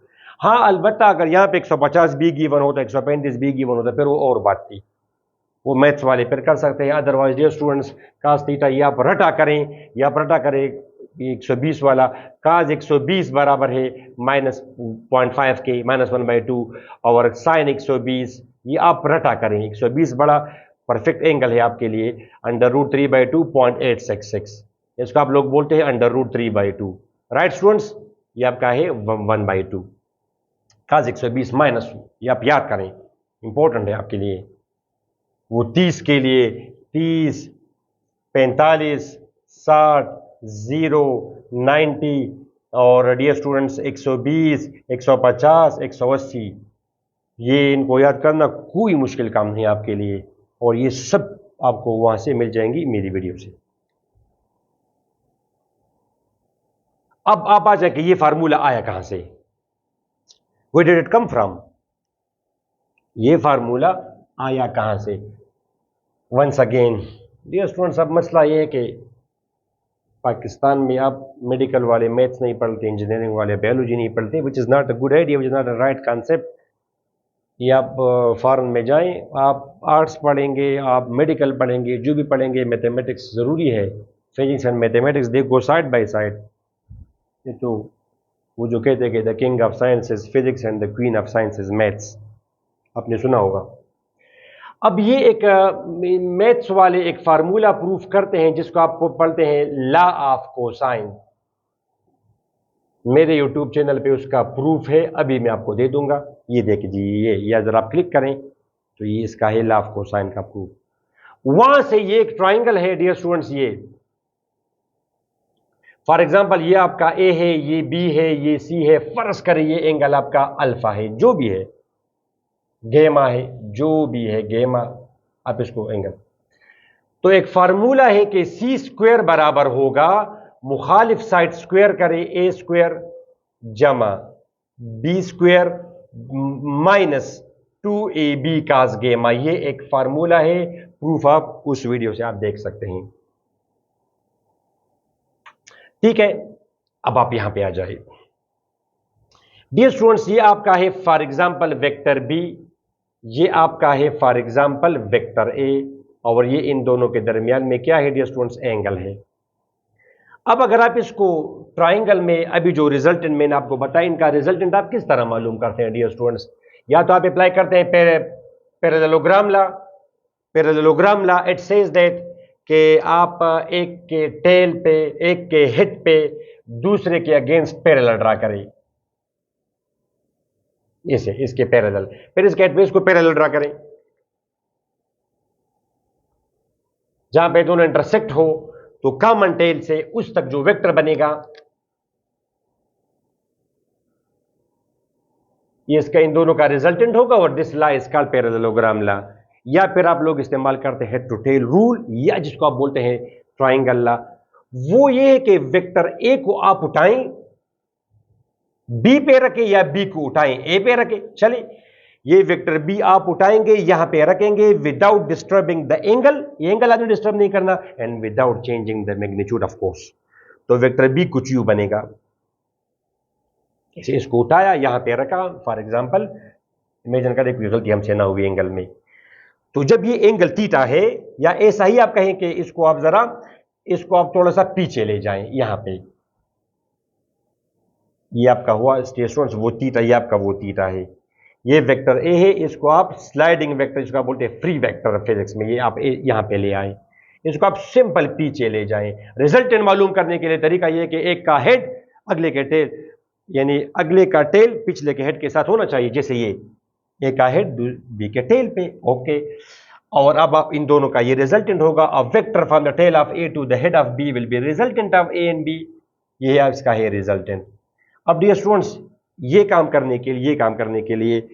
हाँ अलबत्ता अगर यहाँ पे 150 बी गिवन होता, 135 बी गिवन होता, फिर वो और बात थी, वो मैथ्स वाले फिर कर सकते हैं। Otherwise dear students cos theta ये आप रटा करें, या आप रटा करें 120 वाला, cos 120 बराबर है -0.5 के -1/2 और sin 120, ये आप रटा करें। 120 बड़ा परफेक्ट एंगल है आपके लिए, √3/2 0.866, इसको आप लोग बोलते हैं √3/2, राइट स्टूडेंट्स, ये आपका है 1/2 cos 120 माइनस, ये आप याद करें, इंपॉर्टेंट है आपके लिए। वो 30 के लिए 30, 45, 60, 0, 90 और डियर स्टूडेंट्स 120, 150, 180, ये इनको याद करना कोई मुश्किल काम नहीं आपके लिए, और ये सब आपको वहां से मिल जाएंगी मेरी वीडियो से। अब आप आ जाए कि ये फार्मूला आया कहां से, Where did it come from? ये फार्मूला आया कहां से? वंस अगेन डियर स्टूडेंट्स, अब मसला ये है कि पाकिस्तान में आप मेडिकल वाले मैथ्स नहीं पढ़ते, इंजीनियरिंग वाले बायोलॉजी नहीं पढ़ते, which is not a good idea, which is not a right concept. ये आप फॉरेन में जाएं, आप आर्ट्स पढ़ेंगे, आप मेडिकल पढ़ेंगे, जो भी पढ़ेंगे, मैथमेटिक्स ज़रूरी है, physics and mathematics they go side by side. ये तो वो जो कहते हैं कि the king of science is physics and the queen of science is maths, आपने सुना होगा। अब ये एक मैथ्स वाले एक फार्मूला प्रूफ करते हैं जिसको आपको पढ़ते हैं लॉ ऑफ कोसाइन। मेरे यूट्यूब चैनल पे उसका प्रूफ है, अभी मैं आपको दे दूंगा, ये देखिए, ये अगर आप क्लिक करें तो ये इसका है लॉ ऑफ कोसाइन का प्रूफ। वहां से ये एक ट्राइंगल है डियर स्टूडेंट्स, ये फॉर एग्जाम्पल ये आपका ए है, ये बी है, ये सी है, फर्ज करें ये एंगल आपका अल्फा है, जो भी है, गेमा है, जो भी है गेमा, आप इसको एंगल, तो एक फार्मूला है कि सी स्क्वायर बराबर होगा, मुखालिफ साइड स्क्वायर करे ए स्क्वायर जमा बी स्क्वायर -2ab cos गेमा, ये एक फार्मूला है, प्रूफ आप उस वीडियो से आप देख सकते हैं। ठीक है, अब आप यहां पे आ जाए डियर स्टूडेंट्स, ये आपका है फॉर एग्जांपल वेक्टर बी, ये आपका है फॉर एग्जांपल वेक्टर ए, और ये इन दोनों के दरमियान में क्या है डियर स्टूडेंट्स, एंगल है। अब अगर आप इसको ट्राइंगल में, अभी जो रिजल्टेंट मैंने आपको बताया, इनका रिजल्टेंट आप किस तरह मालूम करते हैं डियर स्टूडेंट्स, या तो आप अप्लाई करते हैं parallelogram law. It says that कि आप एक के टेल पे, एक के हेड पे दूसरे के अगेंस्ट पैरेलल ड्रा करें, इसे इसके पैरेलल, फिर इसके हेड पे इसको पैरेलल ड्रा करें। जहां पे दोनों इंटरसेक्ट हो तो कॉमन टेल से उस तक जो वेक्टर बनेगा ये इसका इन दोनों का रिजल्टेंट होगा, और this law is called parallelogram law, या फिर आप लोग इस्तेमाल करते हैं हेड टू टेल रूल, या जिसको आप बोलते हैं ट्राइंगल ला। वो ये है कि वेक्टर ए को आप उठाएं, बी पे रखें, या बी को उठाएं ए पे रखें। चलिए, ये वेक्टर बी आप उठाएंगे यहां पे रखेंगे विदाउट डिस्टर्बिंग द एंगल, ये एंगल आपने डिस्टर्ब नहीं करना, and without changing the magnitude of course. तो वेक्टर बी कुछ यू बनेगा, इसे इसको उठाया यहां पे रखा, फॉर एग्जांपल इमेजिन करें कोई गलती हमसे ना हुई एंगल में, तो जब ये एंगल थीटा है, या ऐसा ही आप कहें कि इसको आप जरा, इसको आप थोड़ा सा पीछे ले जाएं यहां पे, ये आपका हुआ स्टेशंस वो थीटा, ये आपका वो थीटा है, ये वेक्टर ए है, इसको आप स्लाइडिंग वेक्टर, इसको आप बोलते हैं फ्री वेक्टर फिजिक्स में, ये आप यहां पे ले आए, इसको आप सिंपल पीछे ले जाएं। रिजल्टेंट मालूम करने के लिए तरीका यह कि एक का हेड अगले के टेल, यानी अगले का टेल पिछले के हेड के साथ होना चाहिए, जैसे ये ए का हेड बी के टेल पे, ओके। और अब आप इन दोनों का ये रिजल्टेंट होगा, a vector from the tail of A to the head of B will be resultant of A and B, ये है इसका है रिजल्टेंट। अब डियर स्टूडेंट्स, ये काम करने के लिए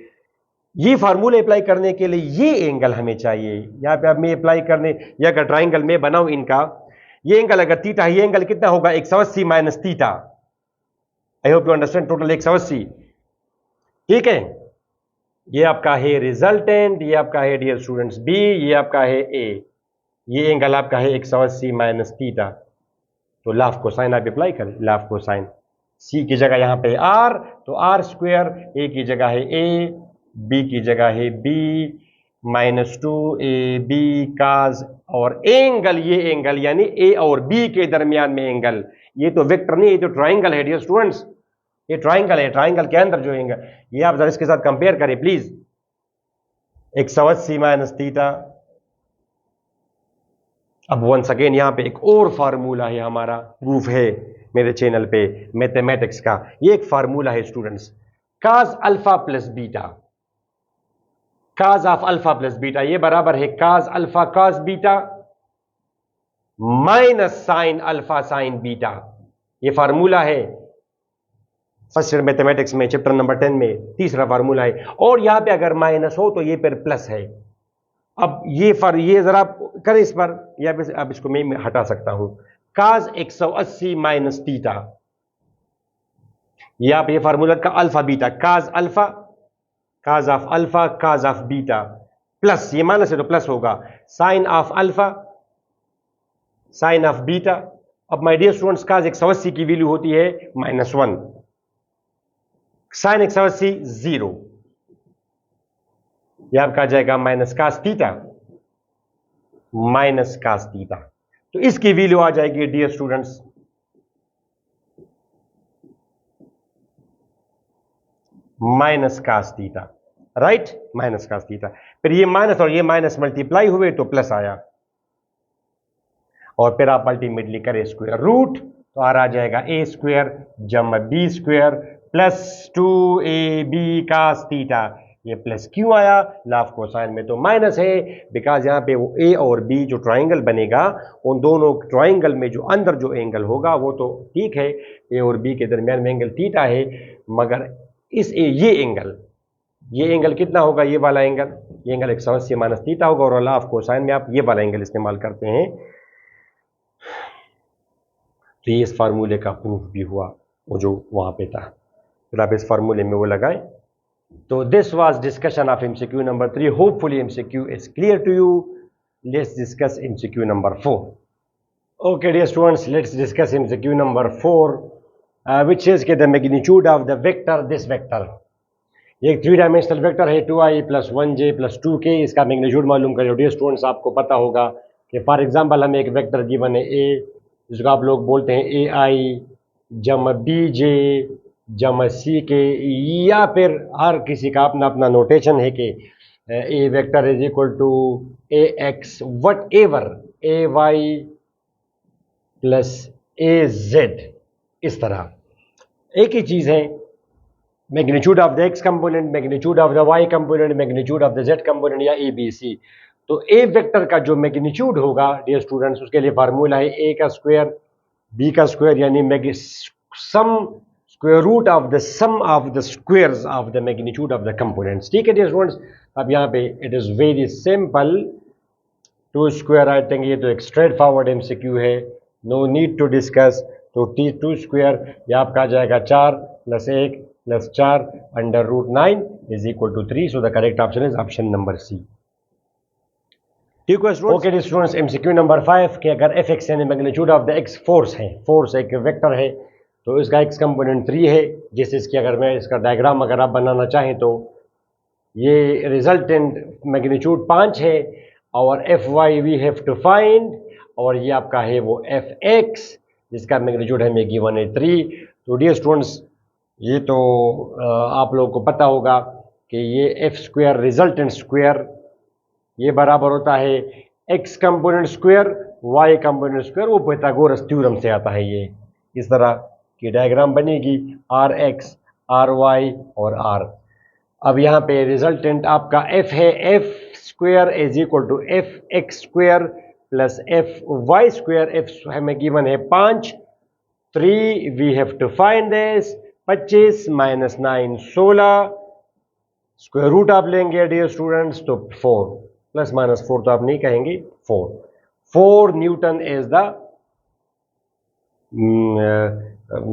ये फार्मूले अप्लाई करने के लिए ये एंगल हमें चाहिए, यहां पे अब मैं अप्लाई करने, या अगर ट्राइंगल में बनाऊं इनका, ये एंगल अगर थीटा है, ये एंगल कितना होगा 180 minus theta, I hope you understand, total 180, ठीक है। ये आपका है रिजल्टेंट, ये आपका है डियर स्टूडेंट्स बी, ये आपका है ए, ये एंगल आपका है 180 माइनस थीटा। तो लाफ कोसाइन आप अप्लाई करें, लाफ कोसाइन, सी की जगह यहां पे आर, तो आर स्क्वायर, ए की जगह है ए, बी की जगह है बी, -2 ए बी काज, और एंगल, ये एंगल यानी ए और बी के दरमियान में एंगल, ये तो वेक्टर नहीं, ये तो ट्राइंगल है डियर स्टूडेंट्स, ये ट्राइंगल है, ट्राइंगल के अंदर जो एंगल, ये आप जरा इसके साथ कंपेयर करें प्लीज, 180 माइनस थीटा। अब वंस अगेन यहां पे एक और फार्मूला है, हमारा प्रूफ है मेरे चैनल पे मैथमेटिक्स का, ये एक फार्मूला है students, cause alpha plus beta, cause of alpha plus beta, ये बराबर है काज अल्फा काज beta minus sine alpha sign beta, ये फार्मूला है फर्स्ट ईयर मैथमेटिक्स में चैप्टर नंबर 10 में तीसरा फार्मूला है। और यहां पे अगर माइनस हो तो ये फिर प्लस है। अब ये जरा करें इस पर, या अब इसको मैं हटा सकता हूं, काज 180 माइनस थीटा, ये आप ये फार्मूला का alpha beta, cos alpha cos of alpha cos of beta, plus ये माइनस है तो प्लस होगा, sine of alpha sine of beta. अब माय डियर स्टूडेंट्स, काज 180 की वैल्यू होती है -1, साइन 180 0, यह आपका जाएगा minus cos theta, minus cos theta, तो इसकी वैल्यू आ जाएगी dear students minus cos theta, right, minus cos theta. फिर ये माइनस और ये माइनस मल्टीप्लाई हुए तो प्लस आया, और फिर आप अल्टीमेटली करें स्क्वायर रूट, तो आ जाएगा ए स्क्वायर जमा B square plus 2ab cos theta, ये प्लस क्यों आया, लाफ कोसाइन में तो माइनस है, बिकॉज यहां पे वो ए और बी जो ट्राइंगल बनेगा, उन दोनों ट्राइंगल में जो अंदर जो एंगल होगा वो तो ठीक है, ए और बी के दरमियान में एंगल थीटा है, मगर इस ये एंगल कितना होगा, ये वाला एंगल, ये एंगल 180 माइनस थीटा होगा, और लाफ कोसाइन में आप ये वाला एंगल इस्तेमाल करते हैं। तो ये इस फार्मूले का प्रूफ भी हुआ, वो जो वहां पे था, फिर आप इस फार्मूले में वो लगाएं। तो this was discussion of MCQ number 3, hopefully MCQ is clear to you. Let's discuss MCQ number 4। Okay dear students, let's discuss MCQ number 4, which is the magnitude of the vector this vector। ये एक 3 dimensional vector है 2i + 1j + 2k, इसका magnitude मालूम करें। Dear students, आपको पता होगा कि फॉर एग्जांपल हमें एक वेक्टर गिवन है a, जिसको आप लोग बोलते हैं ai जमा bj जमा ck, या फिर हर किसी का अपना अपना नोटेशन है कि a vector is equal to ax whatever ay plus az, इस तरह एक ही चीज है, magnitude of the x component, magnitude of the y component, magnitude of the z component, या ABC। तो ए वेक्टर का जो मैग्नीट्यूड होगा डियर स्टूडेंट्स, उसके लिए फार्मूला है ए का स्क्वायर बी का स्क्वायर, यानी sum square root of the sum of the squares of the magnitude of the components. ठीक है डियर स्टूडेंट्स, अब यहाँ पे it is very simple, two square I think ये तो एक स्ट्रेट फॉरवर्ड एमसीक्यू है, नो नीड टू डिस्कस। तो टी टू स्क्वायर ये आपका आ जाएगा 4 + 1 + 4 √9 is equal to 3। So the correct option is option number C. ठीक है ओके स्टूडेंट्स, एमसीक्यू नंबर 5 कि अगर एफ एक्स यानी magnitude of the X force है, फोर्स एक वेक्टर है, तो इसका एक्स कंपोनेंट 3 है, जिससे इसकी अगर मैं इसका डायग्राम अगर आप बनाना चाहें तो ये रिजल्टेंट मैग्नीट्यूड 5 है और F Y we have to find, और ये आपका है वो एफ एक्स जिसका मैग्नीट्यूड है गिवन है 3। तो डियर स्टूडेंट्स ये तो आप लोगों को पता होगा कि ये एफ स्क्वायर रिजल्टेंट स्क्वायर ये बराबर होता है X component square Y component square, वो पाइथागोरस थ्योरम से आता है। ये इस तरह की डायग्राम बनेगी आर एक्स आर वाई और आर। अब यहाँ पे रिजल्टेंट आपका एफ है, F square is equal to F X square plus F Y square, F हमें गिवन है 5, 3 we have to find this, 25 - 9 16, square root आप लेंगे डियर स्टूडेंट्स तो 4 ± 4 तो आप नहीं कहेंगे 4 newton is the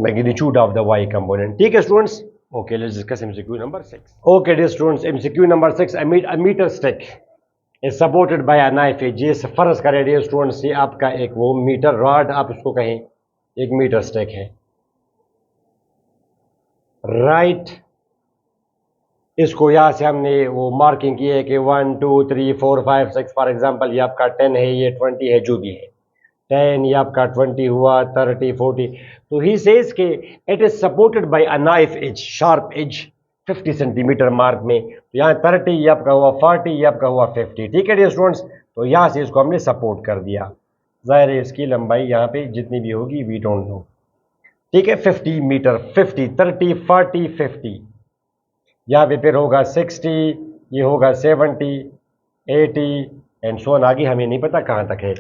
magnitude of the Y component. ठीक है students, okay let's discuss MCQ number 6। Okay dear students, MCQ number 6, a metre stick is supported by a knife edge. ये फर्ज करें डियर स्टूडेंट्स ये आपका एक वो मीटर रॉड आप उसको कहें, एक मीटर स्टिक है, राइट। इसको यहाँ से हमने वो मार्किंग की है कि 1 2 3 4 5 6 फॉर एग्जांपल ये आपका 10 है, ये 20 है, जो भी है 10 ये आपका 20 हुआ, 30 40। तो ही सेज के it is supported by a knife edge, sharp edge 50 centimetre mark में। तो यहाँ 30 ये आपका हुआ, 40 ये आपका हुआ, 50। ठीक है डियर स्टूडेंट्स, तो यहाँ से इसको हमने सपोर्ट कर दिया। जाहिर है इसकी लंबाई यहाँ पे जितनी भी होगी वी डोंट नो। ठीक है 50 मीटर, 50 30 40 50, यहाँ पे फिर होगा 60, ये होगा 70 80 एंड सो ऑन, आगे हमें नहीं पता कहाँ तक है।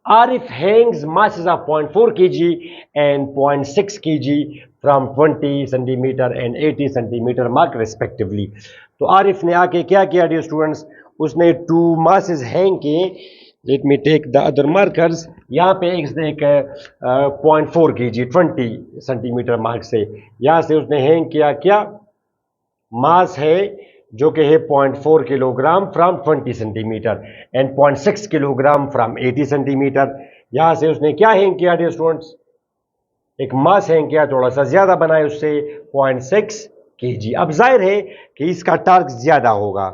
Arif Hanks masses of 0.4 kg and 0.6 kg from 20 centimetre and 80 centimetre mark respectively. तो आरिफ ने आके क्या किया डियर स्टूडेंट्स, उसने 2 masses हैंग किए। Let me take the other markers. यहाँ पे एक 0.4 kg 20 सेंटीमीटर मार्क से, यहाँ से उसने हैंग किया क्या, मास है जो कि है 0.4 kilogram from 20 centimetre and 0.6 kilogram from 80 centimetre. यहाँ से उसने क्या हैंग किया डियर स्टूडेंट्स, एक मास हैंग किया, थोड़ा सा ज्यादा बनाए उससे 0.6 kg। अब जाहिर है कि इसका टार्क ज्यादा होगा,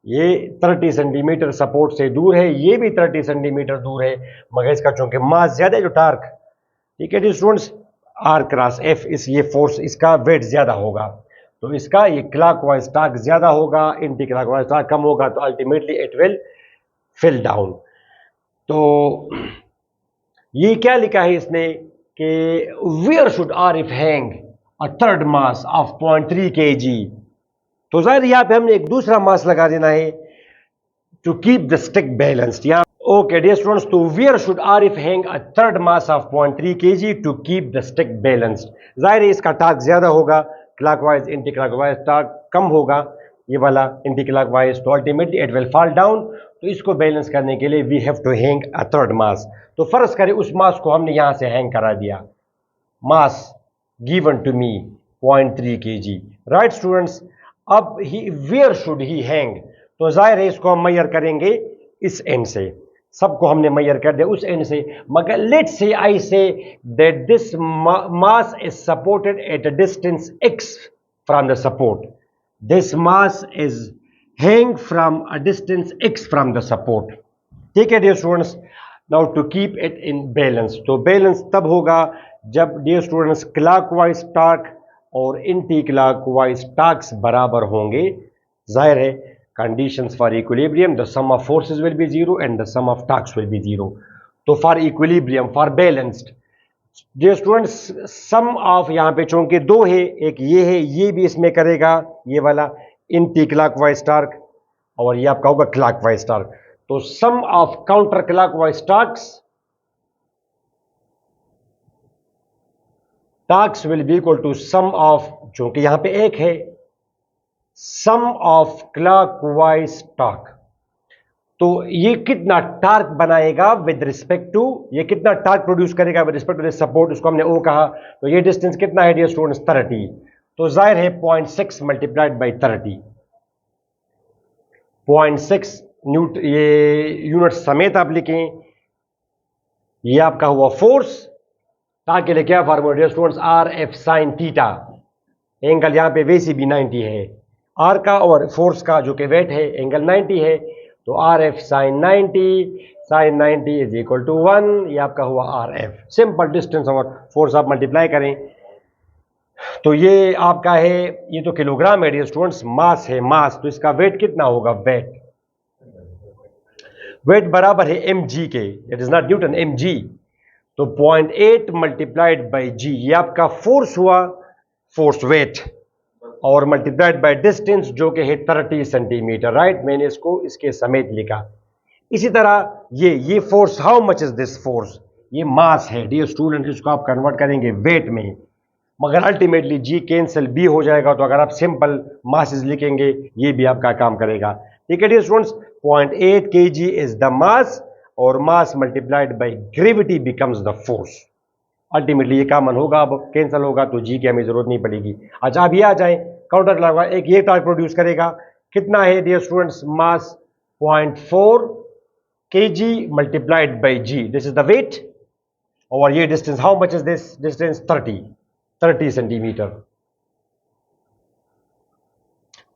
ये 30 सेंटीमीटर सपोर्ट से दूर है, ये भी 30 सेंटीमीटर दूर है, मगर इसका चूंकि मास ज्यादा है जो टार्क, ठीक है dear students, R cross F, इस ये फोर्स इसका वेट ज्यादा होगा, तो इसका ये क्लॉकवाइज टार्क ज्यादा होगा, एंटी क्लॉकवाइज टार्क कम होगा, तो ultimately it will fill down. तो ये क्या लिखा है इसने कि where should Arif hang a third mass of 0.3 kg। तो जाहिर यहाँ पे हमने एक दूसरा मास लगा देना है to keep the stick balanced. यहाँ ओके डियर स्टूडेंट्स, तो where should Arif hang a third mass of 0.3 kg to keep the stick balanced. जाहिर है इसका टार्क ज्यादा होगा, क्लॉकवाइज एंटी क्लॉकवाइज टार्क कम होगा, ये वाला एंटी क्लॉकवाइज, तो ultimately it will fall down. तो इसको बैलेंस करने के लिए we have to hang a third mass. तो फर्ज करें उस मास को हमने यहां से हैंग करा दिया, mass given to me 0.3 kg, right students. अब he where should he hang, तो जाहिर है इसको हम मेजर करेंगे इस एंड से, सबको हमने मेजर कर दिया उस एंड से, मगर let's say I say that this mass is supported at a distance x from the support, this mass is hang from a distance x from the support. ठीक है dear students, now to keep it in balance, तो balance तब होगा जब dear students clockwise torque और anti clockwise torques बराबर होंगे। जाहिर है conditions for equilibrium, the sum of forces will be 0 and the sum of torques will be 0. तो for equilibrium, for balanced, dear students, sum of यहाँ पे चूंकि 2 है, एक ये है, ये भी इसमें करेगा, ये वाला एंटी क्लॉकवाइज टार्क और ये आपका होगा क्लॉकवाइज टार्क। तो sum of counter clockwise torque will be equal to sum of, चूंकि यहां पे एक है, सम ऑफ क्लॉकवाइज टार्क। तो ये कितना टार्क बनाएगा विद रिस्पेक्ट टू, ये कितना टार्क प्रोड्यूस करेगा with respect to this support, उसको हमने ओ कहा। तो ये डिस्टेंस कितना है डियर स्टूडेंट्स, 30। तो जाहिर है 0.6 मल्टीप्लाइड बाई 30, 0.6 न्यूट, ये यूनिट समेत आप लिखें। ये आपका हुआ फोर्स, टार्क के लिए क्या formula dear students, R F sine theta. Angle यहां पे वैसे भी 90 है आर का, और फोर्स का जो कि वेट है एंगल 90 है। तो R F sine 90 is equal to 1, ये आपका हुआ आर एफ। सिंपल डिस्टेंस और फोर्स आप मल्टीप्लाई करें तो ये आपका है, ये तो किलोग्राम है डियर स्टूडेंट्स, मास है मास। तो इसका वेट कितना होगा, वेट बराबर है एम जी के, it is not newton, M G. तो 0.8 मल्टीप्लाइड बाई जी, ये आपका फोर्स हुआ, फोर्स वेट, और मल्टीप्लाइड बाय डिस्टेंस जो कि है 30 सेंटीमीटर, राइट। मैंने इसको इसके समेत लिखा। इसी तरह ये force, how much is this force, ये मास है डियर स्टूडेंट, इसको आप कन्वर्ट करेंगे वेट में, मगर अल्टीमेटली जी कैंसिल बी हो जाएगा। तो अगर आप सिंपल मासेस लिखेंगे ये भी आपका काम करेगा, ठीक है dear students. 0.8 kg is the mass, और mass multiplied by gravity becomes the force. Ultimately ये कॉमन होगा, अब कैंसिल होगा तो जी की हमें जरूरत नहीं पड़ेगी। अच्छा अब ये आ जाए काउंटर क्लॉकवाइज, एक ये टार्क प्रोड्यूस करेगा, कितना है dear students, mass 0.4 kg multiplied by g, this is the weight. और ये distance, how much is this distance, 30 centimetre,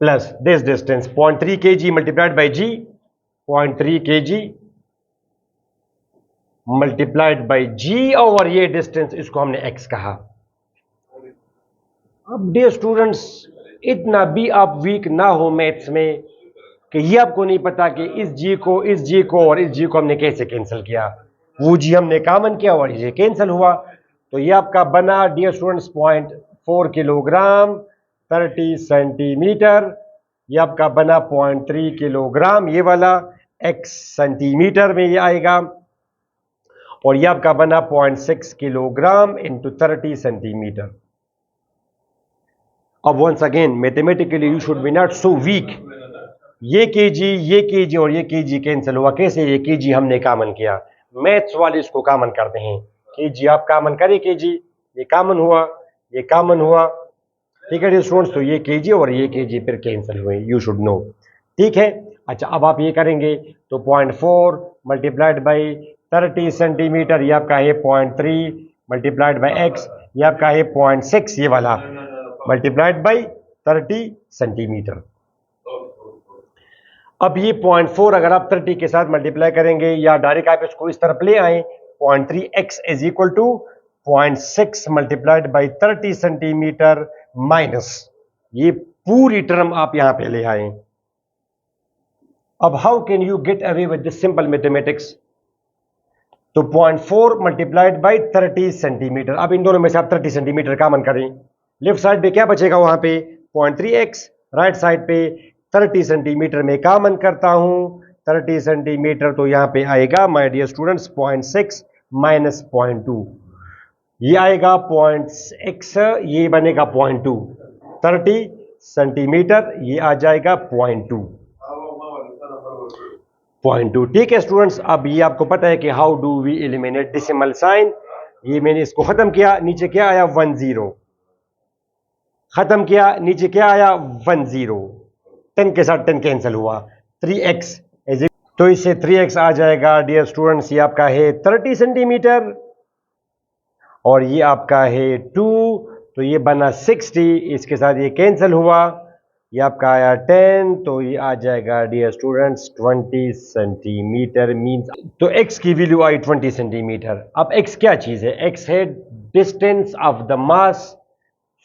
plus this distance 0.3 kg multiplied by g, 0.3 kg multiplied by g, और ये distance इसको हमने x कहा। अब dear students इतना भी आप वीक ना हो मैथ्स में कि ये आपको नहीं पता कि इस जी को और इस जी को हमने कैसे कैंसिल किया। वो जी हमने कॉमन किया और ये कैंसिल हुआ। तो ये आपका बना डियर स्टूडेंट्स 0.4 किलोग्राम 30 सेंटीमीटर, ये आपका बना 0.3 किलोग्राम, ये वाला एक्स सेंटीमीटर में ये आएगा, और यह आपका बना 0.6 किलोग्राम इंटू 30 सेंटीमीटर। अब once again mathematically you should be not so weak. ये केजी और ये केजी कैंसिल हुआ, कैसे, ये केजी हमने कॉमन किया, मैथ्स वाले इसको कॉमन करते हैं, केजी आप कॉमन करें, केजी ये कॉमन हुआ, ये कॉमन हुआ, ठीक है स्टूडेंट्स। तो ये केजी और ये केजी फिर कैंसिल हुए, यू शुड नो, ठीक है। अच्छा अब आप ये करेंगे तो 0.4 मल्टीप्लाइड बाई 30 सेंटीमीटर, ये आपका है 0.3 मल्टीप्लाइड बाई एक्स, ये आपका है 0.6 ये वाला मल्टीप्लाइड बाई 30 सेंटीमीटर। अब ये 0.4 अगर आप 30 के साथ मल्टीप्लाई करेंगे या डायरेक्ट आप इसको इस तरफ ले आए, 0.3x is equal to 0.6 multiplied by 30 centimetre minus ये पूरी टर्म आप यहां पे ले आए। अब how can you get away with this simple mathematics. तो 0.4 मल्टीप्लाइड बाई 30 सेंटीमीटर, अब इन दोनों में से आप 30 सेंटीमीटर कॉमन करें, लेफ्ट साइड पे क्या बचेगा वहां पे 0.3x, राइट साइड पे 30 सेंटीमीटर में कॉमन करता हूं, 30 सेंटीमीटर तो यहां पे आएगा माय डियर स्टूडेंट्स 0.6 माइनस 0.2, ये आएगा 0.x, ये बनेगा 0.2, 30 सेंटीमीटर ये आ जाएगा 0.2, ठीक है स्टूडेंट्स। अब ये आपको पता है कि how do we eliminate decimal sign. ये मैंने इसको खत्म किया, नीचे क्या आया 10, खत्म किया, नीचे क्या आया 10, 10 के साथ 10 कैंसिल हुआ, 3x, तो इससे 3x आ जाएगा डियर स्टूडेंट्स, ये आपका है 30 सेंटीमीटर और ये आपका है 2, तो ये बना 60, इसके साथ ये कैंसिल हुआ, ये आपका आया 10, तो ये आ जाएगा डियर स्टूडेंट्स 20 सेंटीमीटर मींस, तो x की वैल्यू आई 20 सेंटीमीटर। अब x क्या चीज है, x है distance of the mass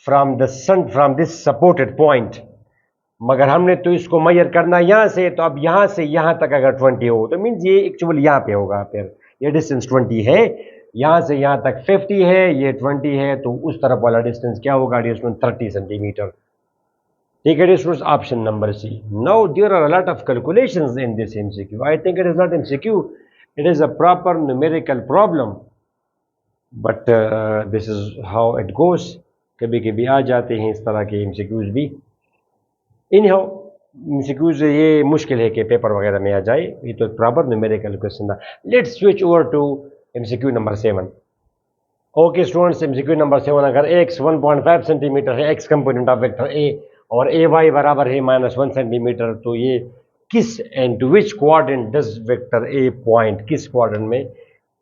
from the sun from this supported point, मगर हमने तो इसको मेजर करना यहां से, तो अब यहां से यहां तक अगर 20 हो तो मींस ये एक्चुअली यहां पे होगा, फिर ये डिस्टेंस 20 है, यहां से यहां तक 50 है, ये 20 है, तो उस तरफ वाला डिस्टेंस क्या होगा डिस्टेंस 30 सेंटीमीटर। ठीक है students, option number C. Now there are a lot of calculations in this MCQ. I think it is not MCQ, it is a proper numerical problem, but this is how it goes. कभी कभी आ जाते हैं इस तरह के MCQs भी। In how MCQs ये मुश्किल है कि पेपर वगैरह में आ जाए, ये तो प्रॉपर न्यूमेरिकल क्वेश्चन था। Let's switch over to MCQ number 7। Okay students, MCQ number 7, अगर x 1.5 सेंटीमीटर है, x component of vector a, और ए वाई बराबर है -1 सेंटीमीटर, तो ये किस and to which quadrant does vector A point, किस क्वाड्रेंट में?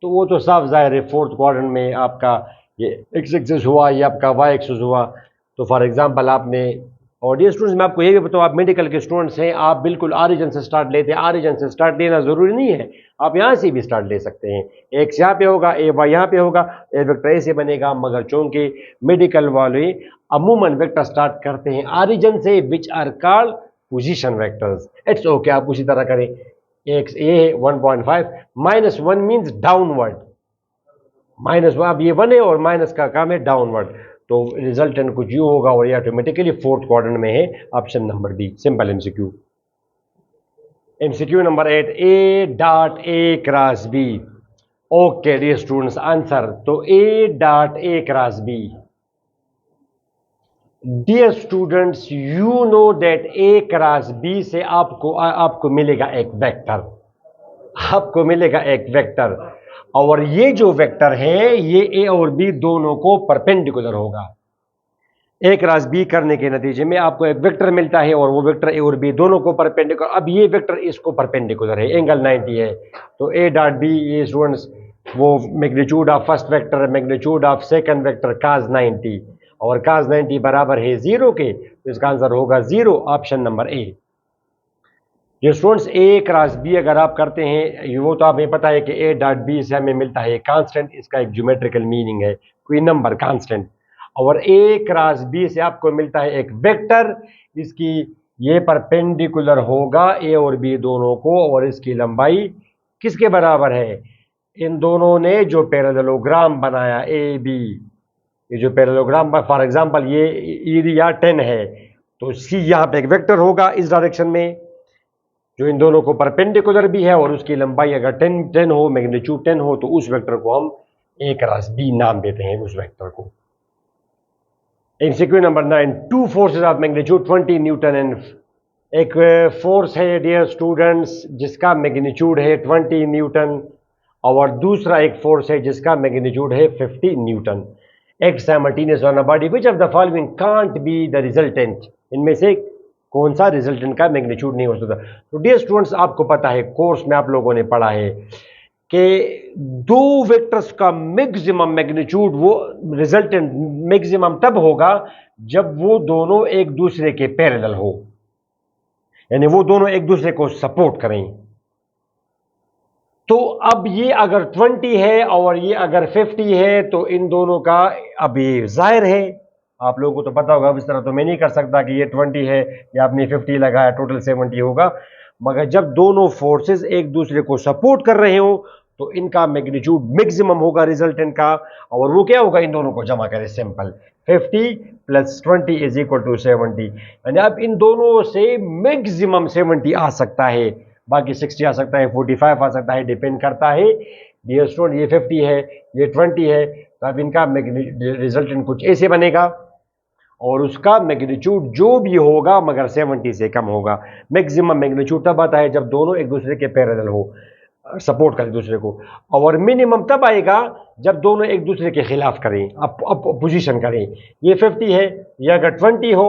तो वो तो साफ जाहिर है, फोर्थ क्वाड्रेंट में आपका ये एक्स एक्सिस हुआ, ये आपका वाई एक्सिस हुआ। तो फॉर एग्जांपल आपने, और डियर स्टूडेंट्स मैं आपको ये भी बताऊँ, आप मेडिकल के स्टूडेंट्स हैं, आप बिल्कुल ऑरिजिन से स्टार्ट लेते हैं। ऑरिजिन से स्टार्ट लेना ज़रूरी नहीं है, आप यहाँ से भी स्टार्ट ले सकते हैं। एक्स यहाँ पे होगा, ए वाई यहाँ पे होगा, ए वेक्टर ए से बनेगा। मगर चूंकि मेडिकल वाले अमूमन वेक्टर स्टार्ट करते हैं ऑरिजिन से, which are called position vectors. It's okay, आप उसी तरह करें। एक्स ए 1.5 -1 मीन्स डाउनवर्ड, -1, अब ये 1 है और माइनस का काम है डाउनवर्ड, तो रिजल्टेंट कुछ यू होगा और ये ऑटोमेटिकली फोर्थ क्वाड्रेंट में है। Option number b, simple MCQ. MCQ number 8, a dot a cross b. Okay dear students, answer तो a dot a cross b. Dear students, you know that a cross b से आपको मिलेगा एक vector, आपको मिलेगा एक वेक्टर, और ये जो वेक्टर है ये ए और बी दोनों को परपेंडिकुलर होगा। ए क्रॉस बी करने के नतीजे में आपको एक वेक्टर मिलता है और वो वेक्टर ए और बी दोनों को परपेंडिकुलर। अब ये वेक्टर इसको परपेंडिकुलर है, एंगल 90 है, तो ए डॉट बी, ये स्टूडेंट्स वो magnitude of first vector, magnitude of second vector cos 90, और cos 90 बराबर है 0 के, तो इसका आंसर होगा 0, ऑप्शन नंबर ए। ये स्टूडेंट्स ए क्रॉस बी अगर आप करते हैं, वो तो हमें पता है कि ए डॉट बी से हमें मिलता है कांस्टेंट, इसका एक ज्योमेट्रिकल मीनिंग है कोई नंबर कांस्टेंट, और ए क्रॉस बी से आपको मिलता है एक वेक्टर, इसकी ये परपेंडिकुलर होगा ए और बी दोनों को, और इसकी लंबाई किसके बराबर है? इन दोनों ने जो पैरेललोग्राम बनाया ए बी, ये जो पैरेललोग्राम, फॉर एग्जांपल ये एरिया 10 है, तो सी यहाँ पे एक वेक्टर होगा इस डायरेक्शन में जो इन दोनों को परपेंडिकुलर भी है, और उसकी लंबाई अगर 10 हो, मैग्नीट्यूड 10 हो, तो उस वेक्टर को हम ए क्रॉस बी नाम देते हैं उस वेक्टर को। MCQ number 9, two forces of magnitude 20 Newton and, एक फोर्स है डियर स्टूडेंट्स जिसका मैग्नीट्यूड है 20 न्यूटन, और दूसरा एक फोर्स है जिसका मैग्नीट्यूड है 50 Newton. Act simultaneous on a body, which of the following can't be the resultant, इनमें से कौन सा रिजल्टेंट का मैग्नीट्यूड नहीं हो सकता? तो डियर स्टूडेंट्स आपको पता है, कोर्स में आप लोगों ने पढ़ा है कि दो वेक्टर्स का मैक्सिमम मैग्नीट्यूड, वो रिजल्टेंट मैक्सिमम तब होगा जब वो दोनों एक दूसरे के पैरेलल हो, यानी वो दोनों एक दूसरे को सपोर्ट करें। तो अब ये अगर 20 है और ये अगर 50 है, तो इन दोनों का, अब ये जाहिर है आप लोगों को तो पता होगा, इस तरह तो मैं नहीं कर सकता कि ये 20 है या आपने 50 लगाया, टोटल 70 होगा। मगर जब दोनों फोर्सेस एक दूसरे को सपोर्ट कर रहे हो तो इनका मैग्नीट्यूड मैक्सिमम होगा रिजल्टेंट का, और वो क्या होगा? इन दोनों को जमा करें, सिंपल 50 + 20 = 70, यानी अब इन दोनों से मैक्सिमम 70 आ सकता है, बाकी 60 आ सकता है, 45 आ सकता है, डिपेंड करता है। डियर स्टूडेंट, ये 50 है, ये 20 है, तो अब इनका रिजल्टेंट कुछ ऐसे बनेगा, और उसका मैग्नीट्यूड जो भी होगा मगर 70 से कम होगा। मैक्सिमम मैग्नीट्यूड तब आता है जब दोनों एक दूसरे के पैरेलल हो, सपोर्ट करें दूसरे को, और मिनिमम तब आएगा जब दोनों एक दूसरे के खिलाफ करें, अपोजिशन करें। ये 50 है, ये अगर 20 हो,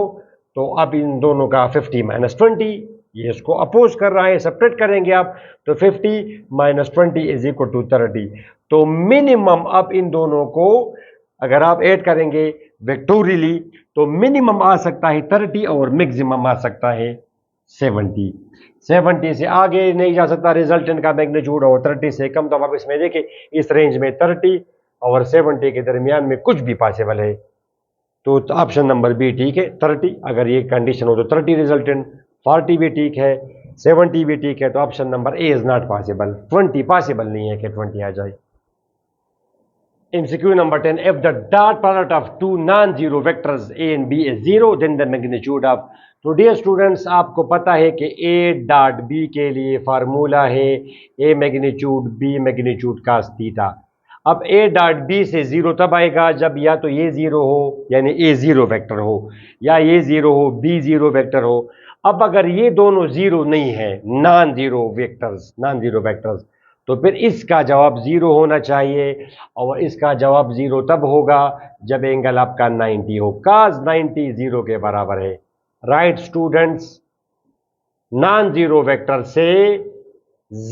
तो अब इन दोनों का 50 - 20, ये इसको अपोज कर रहा है, सेपरेट करेंगे आप, तो 50 - 20 = 30। तो मिनिमम अब इन दोनों को अगर आप ऐड करेंगे वेक्टोरियली, तो मिनिमम आ सकता है 30 और मैक्सिमम आ सकता है 70। 70 से आगे नहीं जा सकता रिजल्टेंट का मैग्नीट्यूड, और 30 से कम, तो आप इसमें देखें इस रेंज में 30 और 70 के दरमियान में कुछ भी पॉसिबल है। तो ऑप्शन नंबर बी ठीक है, 30, अगर ये कंडीशन हो तो 30 रिजल्टेंट, 40 भी ठीक है, 70 भी ठीक है, तो option number A is not possible. 20 possible नहीं है कि 20 आ जाए। MCQ number 10, if the dot product of two non-zero vectors A and B is 0, then the magnitude of, तो डियर स्टूडेंट्स आपको पता है कि A डॉट B के लिए फार्मूला है A magnitude B magnitude cos theta. अब A डॉट B से 0 तब आएगा जब या तो ये 0 हो यानी A 0 वेक्टर हो, या ये 0 हो B 0 वेक्टर हो। अब अगर ये दोनों 0 नहीं है, नॉन जीरो वेक्टर्स, तो फिर इसका जवाब 0 होना चाहिए, और इसका जवाब 0 तब होगा जब एंगल आपका 90 हो। cos 90 0 के बराबर है। Right students, non zero vector से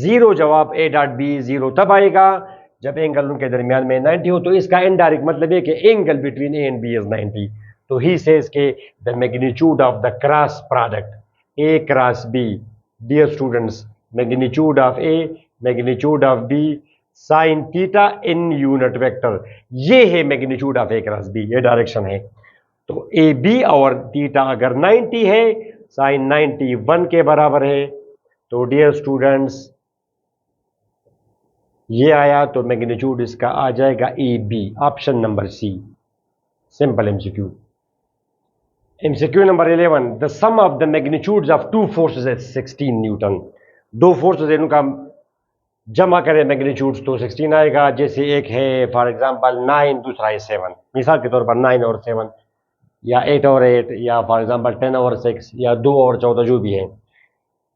0 जवाब A डॉट B 0 तब आएगा जब एंगल उनके दरमियान में 90 हो। तो इसका इनडायरेक्ट मतलब है कि angle between A and B is 90। तो ही सेज के the magnitude of the cross product A cross B, dear students, magnitude of A magnitude of B sine theta in unit vector, ये है magnitude of A cross B, ये direction है। तो A B और theta अगर 90 है, sign 90 1 के बराबर है। तो डियर स्टूडेंट्स ये आया, तो मैग्नीट्यूड इसका आ जाएगा A B, option number C. Simple MCQ. MCQ number 11, the sum of the magnitudes of two forces is 16 newton. दो फोर्सेस इनका जमा करें मैग्नीट्यूड्स तो 16 आएगा। जैसे एक है फॉर एग्जांपल 9, दूसरा है 7, मिसाल के तौर पर 9 और 7, या 8 और 8, या फॉर एग्जांपल 10 और 6, या 2 और 14, जो भी है।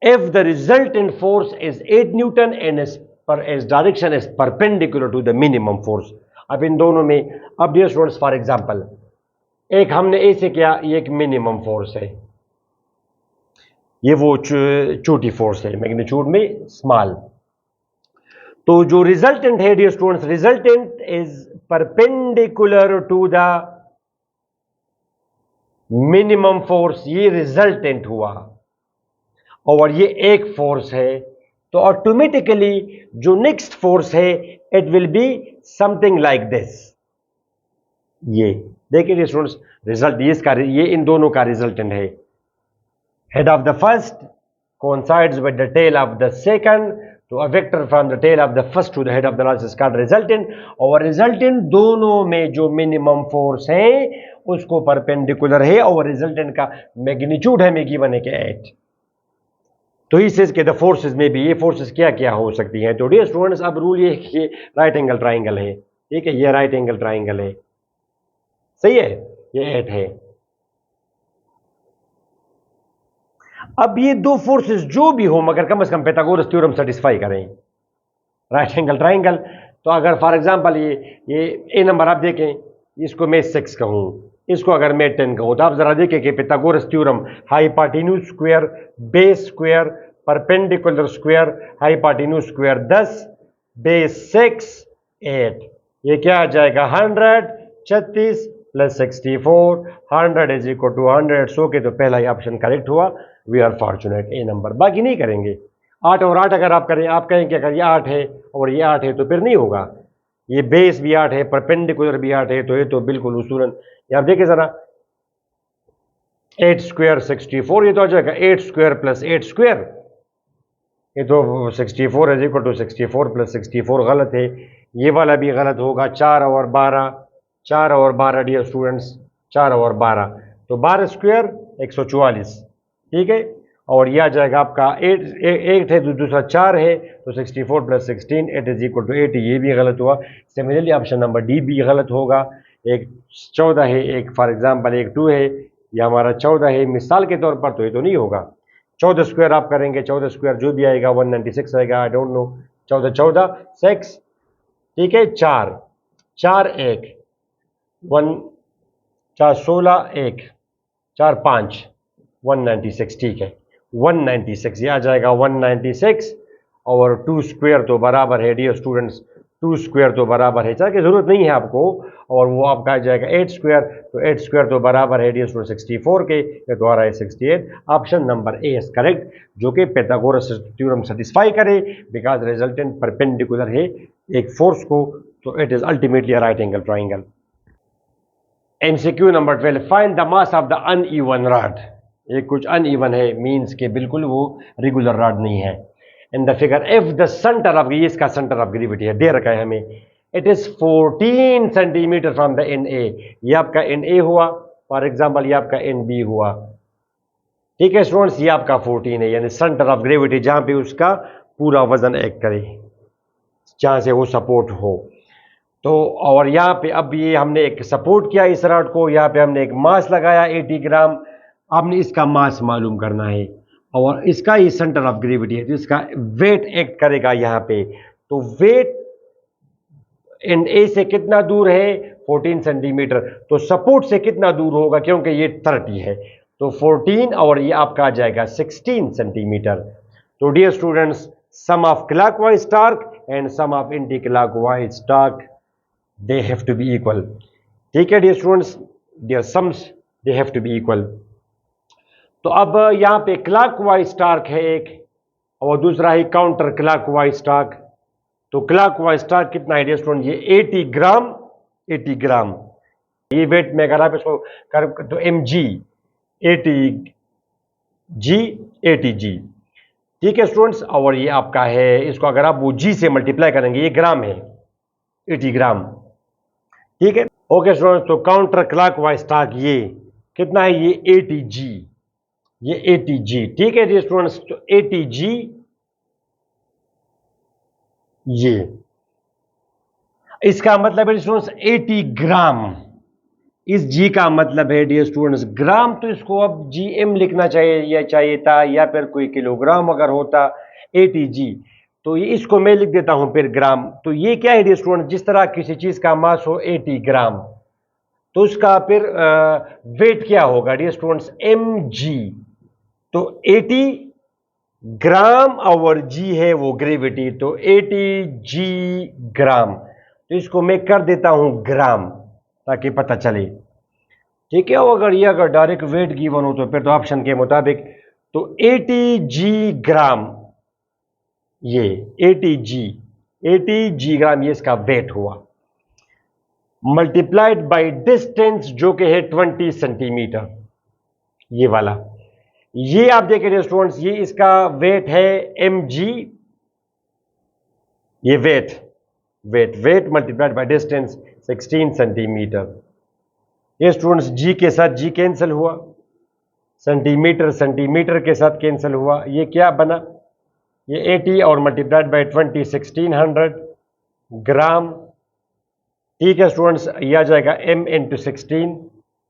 If the resultant force is 8 newton and इस direction is perpendicular to the minimum force. अब इन दोनों में, अब डियर स्टूडेंट्स फॉर एग्जांपल एक हमने ए से किया, ये एक मिनिमम फोर्स है, ये वो छोटी फोर्स है, मैग्नीट्यूड में स्मॉल। तो जो रिजल्टेंट है dear students, resultant is perpendicular to the minimum force, ये रिजल्टेंट हुआ, और ये एक फोर्स है। तो ऑटोमेटिकली जो नेक्स्ट फोर्स है it will be something like this. ये देखिए स्टूडेंट्स, रिजल्ट ये इसका, ये इन दोनों का रिजल्टेंट है। Head of the first coincides with the tail of the second, तो a vector from the tail of the first to the head of the last is called resultant। और resultant दोनों में जो मिनिमम फोर्स है उसको perpendicular है, और resultant का मैग्नीट्यूड हमें गिवन है कि 8। तो ही सेज के द फोर्सेस में भी, ये फोर्सेस क्या क्या हो सकती हैं। तो डियर स्टूडेंट्स अब रूल ये राइट एंगल ट्राइंगल है, ठीक है, ये राइट एंगल ट्राइंगल है, सही है, ये 8 है। अब ये दो फोर्सेस जो भी हो, मगर कम से कम पाइथागोरस थ्योरम सेटिस्फाई करें, राइट एंगल ट्राइंगल। तो अगर फॉर एग्जांपल ये ए नंबर आप देखें, इसको मैं 6 कहूं, इसको अगर मैं 10 कहूं, तो आप जरा देखें कि Pythagoras theorem hypotenuse square base square perpendicular square hypotenuse square 10 base 6 8, ये क्या आ जाएगा 136 plus 64, 100 is equal to 100। So के तो पहला ही ऑप्शन करेक्ट हुआ, we are fortunate, A number. बाकी नहीं करेंगे। 8 और 8 अगर आप करें, आप कहें कि अगर ये 8 है और ये 8 है तो फिर नहीं होगा। ये बेस भी 8 है, परपेंडिकुलर भी 8 है, तो ये तो बिल्कुल उसूलन, ये आप देखिए जरा, 8 स्क्वायर 64, ये तो आ जाएगा 8 स्क्वायर प्लस 8 स्क्वायर, ये तो 64 इज इक्वल टू 64 प्लस 64 गलत है, ये वाला भी गलत होगा। 4 और 12 डियर स्टूडेंट्स, 4 और 12, तो 12 स्क्वायर 144, ठीक है, और यह आ जाएगा आपका 8 है, दूसरा 4 है, तो 64 प्लस 16 8 इज इक्वल टू 8, ये भी गलत हुआ। सिमिलरली ऑप्शन नंबर डी भी गलत होगा। एक 14 है, एक फॉर एग्जांपल एक 2 है, यह हमारा 14 है मिसाल के तौर पर, तो ये तो नहीं होगा। 14 स्क्वायर आप करेंगे, 14 स्क्वायर जो भी आएगा 196 आएगा, आई डोंट नो, 14 6, ठीक है, 4 4 1 1 4 16 1 4 5 196, ठीक है, 196 ये आ जाएगा 196, और 2 स्क्वायर तो बराबर है डियर स्टूडेंट्स, 2 स्क्वायर तो बराबर है, चाहे जरूरत नहीं है आपको, और वो आपका आ जाएगा 8 स्क्वायर, तो 8 स्क्वायर तो बराबर है डियर स्टूडेंट 64 के, ये तो आ रहा है 68। Option number A is correct, जो कि पाइथागोरस थ्योरम सेटिस्फाई करे, बिकॉज रिजल्टेंट परपेंडिकुलर है एक फोर्स को, तो it is ultimately a right angle triangle. MCQ number 12, find the mass of the uneven rod. ये कुछ अनइवन है, मीन्स के बिल्कुल वो रेगुलर रॉड नहीं है। In the figure if the centre of, ये इसका सेंटर ऑफ ग्रेविटी है, दे रखा है हमें it is 14 centimetre from the N A. ये आपका एन ए हुआ, फॉर एग्जाम्पल ये आपका एन बी हुआ। ठीक है स्टूडेंट्स, ये आपका 14 है, यानी सेंटर ऑफ ग्रेविटी जहां पे उसका पूरा वजन एक्ट करे, जहां से वो सपोर्ट हो। तो और यहाँ पे अब ये हमने एक सपोर्ट किया इस रॉड को, यहाँ पे हमने एक मास लगाया 80 ग्राम। आपने इसका मास मालूम करना है और इसका ये सेंटर ऑफ ग्रेविटी है, तो इसका वेट एक्ट करेगा यहाँ पे। तो वेट एंड ए से कितना दूर है, 14 सेंटीमीटर। तो सपोर्ट से कितना दूर होगा, क्योंकि ये 30 है, तो 14 और ये आपका आ जाएगा 16 सेंटीमीटर। तो dear students, sum of clockwise torque and sum of anti clockwise torque, they have to be equal। ठीक है dear students, their sums they have to be equal। तो अब यहां पे क्लॉकवाइज टॉर्क है एक, और दूसरा है काउंटर क्लॉकवाइज टॉर्क। तो क्लॉकवाइज टॉर्क कितना है डियर स्टूडेंट, ये 80 ग्राम, 80 ग्राम। ये वेट में अगर आप इसको कर तो एम जी 80 जी 80 जी। ठीक है स्टूडेंट्स, और ये आपका है, इसको अगर आप वो जी से मल्टीप्लाई करेंगे, ये ग्राम है, 80 ग्राम। ठीक है, ओके स्टूडेंट्स। तो काउंटर क्लॉकवाइज टॉर्क ये कितना है, ये 80 जी, ये 80 जी। ठीक है डियर स्टूडेंट्स, तो 80 जी ये, इसका मतलब है स्टूडेंट्स 80 ग्राम। इस जी का मतलब है डियर स्टूडेंट्स ग्राम, तो इसको अब जी एम लिखना चाहिए था, या फिर कोई किलोग्राम अगर होता 80 जी, तो ये इसको मैं लिख देता हूं फिर ग्राम। तो ये क्या है डियर स्टूडेंट, जिस तरह किसी चीज का मास हो 80 ग्राम, तो उसका फिर वेट क्या होगा डियर स्टूडेंट्स, एम जी। तो 80 ग्राम और जी है वो ग्रेविटी, तो 80 जी ग्राम। तो इसको मैं कर देता हूं ग्राम ताकि पता चले। ठीक है, अगर डायरेक्ट वेट गिवन हो तो फिर तो ऑप्शन के मुताबिक, तो 80 जी ग्राम, ये 80 जी ग्राम, ये इसका वेट हुआ, मल्टीप्लाइड बाय डिस्टेंस जो कि है 20 सेंटीमीटर, ये वाला। ये आप देखें स्टूडेंट्स, ये इसका वेट है एम जी, ये weight multiplied by distance 16 centimetre. ये स्टूडेंट्स जी के साथ जी कैंसिल हुआ, सेंटीमीटर के साथ कैंसिल हुआ, ये क्या बना, ये 80 और मल्टीप्लाइड बाय 20 1600 ग्राम। ठीक है स्टूडेंट्स, ये आ जाएगा m इंटू 16,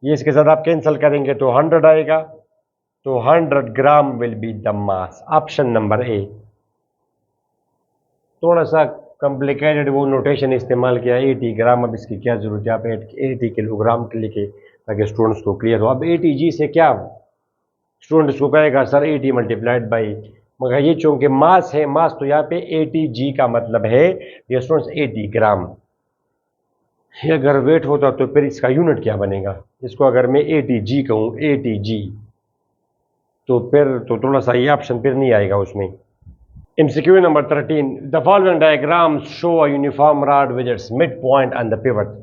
ये इसके साथ आप कैंसिल करेंगे तो 100 आएगा, तो 100 gram will be the mass. Option number a. थोड़ा सा कॉम्प्लिकेटेड वो नोटेशन इस्तेमाल किया 80 ग्राम, अब इसकी क्या जरूरत है, आप 80 किलोग्राम लिखे ताकि स्टूडेंट्स को क्लियर हो। अब 80 जी से क्या स्टूडेंट्स को कहेगा सर 80 मल्टीप्लाइड बाई, मगर ये चूंकि मास है, मास तो यहाँ पे 80 जी का मतलब है ये स्टूडेंट्स 80 ग्राम। ये अगर वेट होता तो फिर इसका यूनिट क्या बनेगा, इसको अगर मैं 80 जी कहूँ 80 जी, तो फिर तो थोड़ा सा ये ऑप्शन फिर नहीं आएगा उसमें। MCQ number 13, the following diagrams show a uniform rod with its midpoint and the pivot.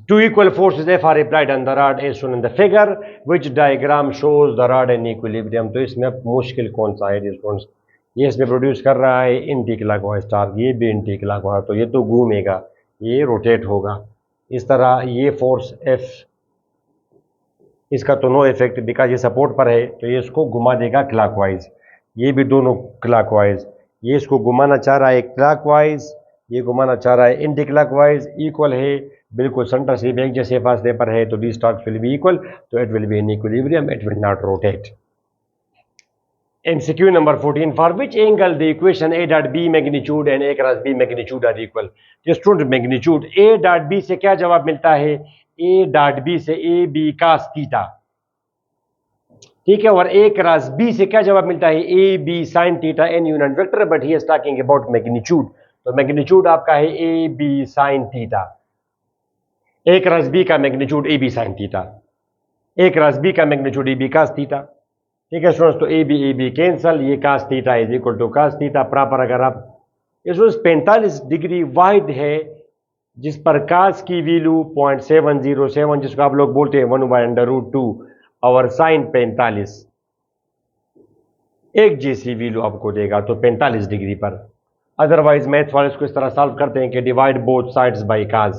Two equal forces F are applied on the rod as shown in the figure. Which diagram shows the rod in equilibrium? तो इसमें अब मुश्किल कौन सा है students, ये इसमें produce कर रहा है एंटी क्लॉकवाइज टॉर्क, ये भी एंटी क्लॉकवाइज, तो ये तो घूमेगा, ये रोटेट होगा इस तरह। ये फोर्स F, इसका तो नो इफेक्ट बिकॉज ये सपोर्ट पर है, तो ये इसको घुमा देगा क्लॉकवाइज, ये भी दोनों क्लॉकवाइज। ये इसको घुमाना चाह रहा है क्लॉकवाइज, ये घुमाना चाह रहा है एंटी क्लॉकवाइज, इक्वल है बिल्कुल, सेंटर से भी एक जैसे फासले पर है, तो these torques will be equal, तो it will be in equilibrium, it will not rotate। MCQ number 14, for which angle the equation A dot B magnitude and A cross B magnitude are equal? तो student magnitude A dot B से क्या जवाब मिलता है, A dot B से A B cos theta, ठीक है, और A क्रॉस B से क्या जवाब मिलता है, A B sin theta n unit vector, but he is talking about magnitude, तो मैग्नीट्यूड आपका है A B sin theta. A cross B का magnitude A B sin theta, A cross B का magnitude A B cos theta. ठीक है students, तो A B cancel, ये cos theta is equal to cos theta. Proper अगर आप इसमें 45 degree वाहिद है जिस पर cos की वैल्यू 0.707, जिसको आप लोग बोलते हैं 1/√2, और साइन 45 एक जैसी वैल्यू आपको देगा, तो 45 डिग्री पर, अदरवाइज मैथ्स वाले इसको इस तरह सॉल्व करते हैं कि डिवाइड बोथ साइड्स बाई काज,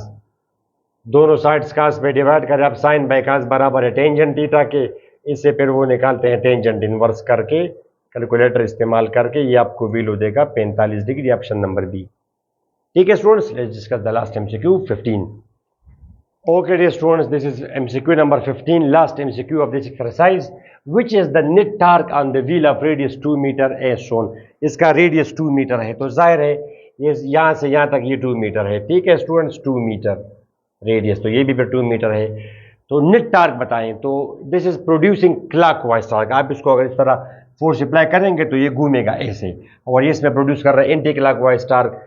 दोनों साइड्स काज पे डिवाइड करें। अब साइन बाई काज बराबर है टेंजेंट थीटा के, इससे फिर वो निकालते हैं टेंजेंट इनवर्स करके, कैलकुलेटर इस्तेमाल करके, ये आपको वैल्यू देगा 45 डिग्री, ऑप्शन नंबर बी। ठीक है students, let's discuss the last MCQ 15। Okay, dear students, this is MCQ number 15, last MCQ of this exercise. Which is the net torque on the wheel of radius 2 meter as shown? इसका radius 2 metre है, तो जाहिर है ये यहाँ से यहाँ तक ये 2 मीटर है। ठीक है स्टूडेंट्स, 2 मीटर रेडियस, तो ये भी फिर 2 मीटर है। तो नेट टार्क बताएं, तो this is producing clockwise torque. आप इसको अगर इस तरह फोर्स अप्लाई करेंगे तो ये घूमेगा ऐसे, और ये इसमें प्रोड्यूस कर रहा है एंटी क्लॉकवाइज टार्क।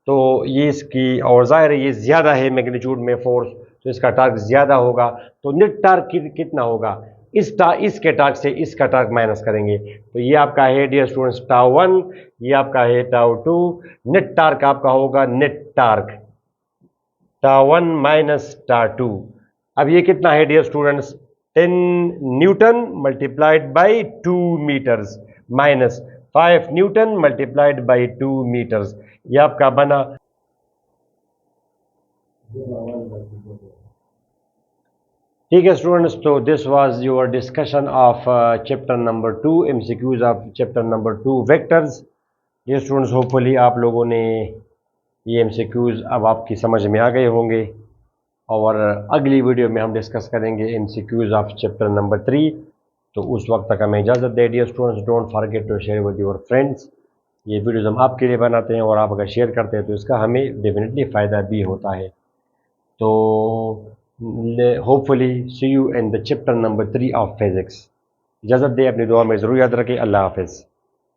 तो ये इसकी, और जाहिर है ये ज़्यादा है मैग्नीट्यूड में फोर्स, तो इसका टार्क ज़्यादा होगा। तो नेट टार्क कितना होगा, इसके टार्क से इसका टार्क माइनस करेंगे, तो ये आपका है डियर स्टूडेंट्स टाउ 1, ये आपका है टाउ 2। नेट टार्क आपका होगा, net torque tau 1 minus tau 2। अब ये कितना है dear students, 10 newton multiplied by 2 metres minus 5 newton multiplied by 2 metres, ये आपका बना। ठीक है स्टूडेंट्स, तो this was your discussion of chapter number 2, MCQs of chapter number 2 vectors. ये स्टूडेंट्स होपफुली आप लोगों ने ये एमसीक्यूज अब आपकी समझ में आ गए होंगे, और अगली वीडियो में हम डिस्कस करेंगे एमसीक्यूज ऑफ चैप्टर नंबर 3। तो उस वक्त तक हमें इजाज़त दे। Dear students, don't forget to share with your friends. ये वीडियोज़ हम आपके लिए बनाते हैं, और आप अगर शेयर करते हैं तो इसका हमें डेफिनेटली फ़ायदा भी होता है। तो hopefully see you in the chapter number 3 of physics. इजाज़त दे, अपनी दुआ में ज़रूर याद रखें। अल्लाह हाफ़िज़।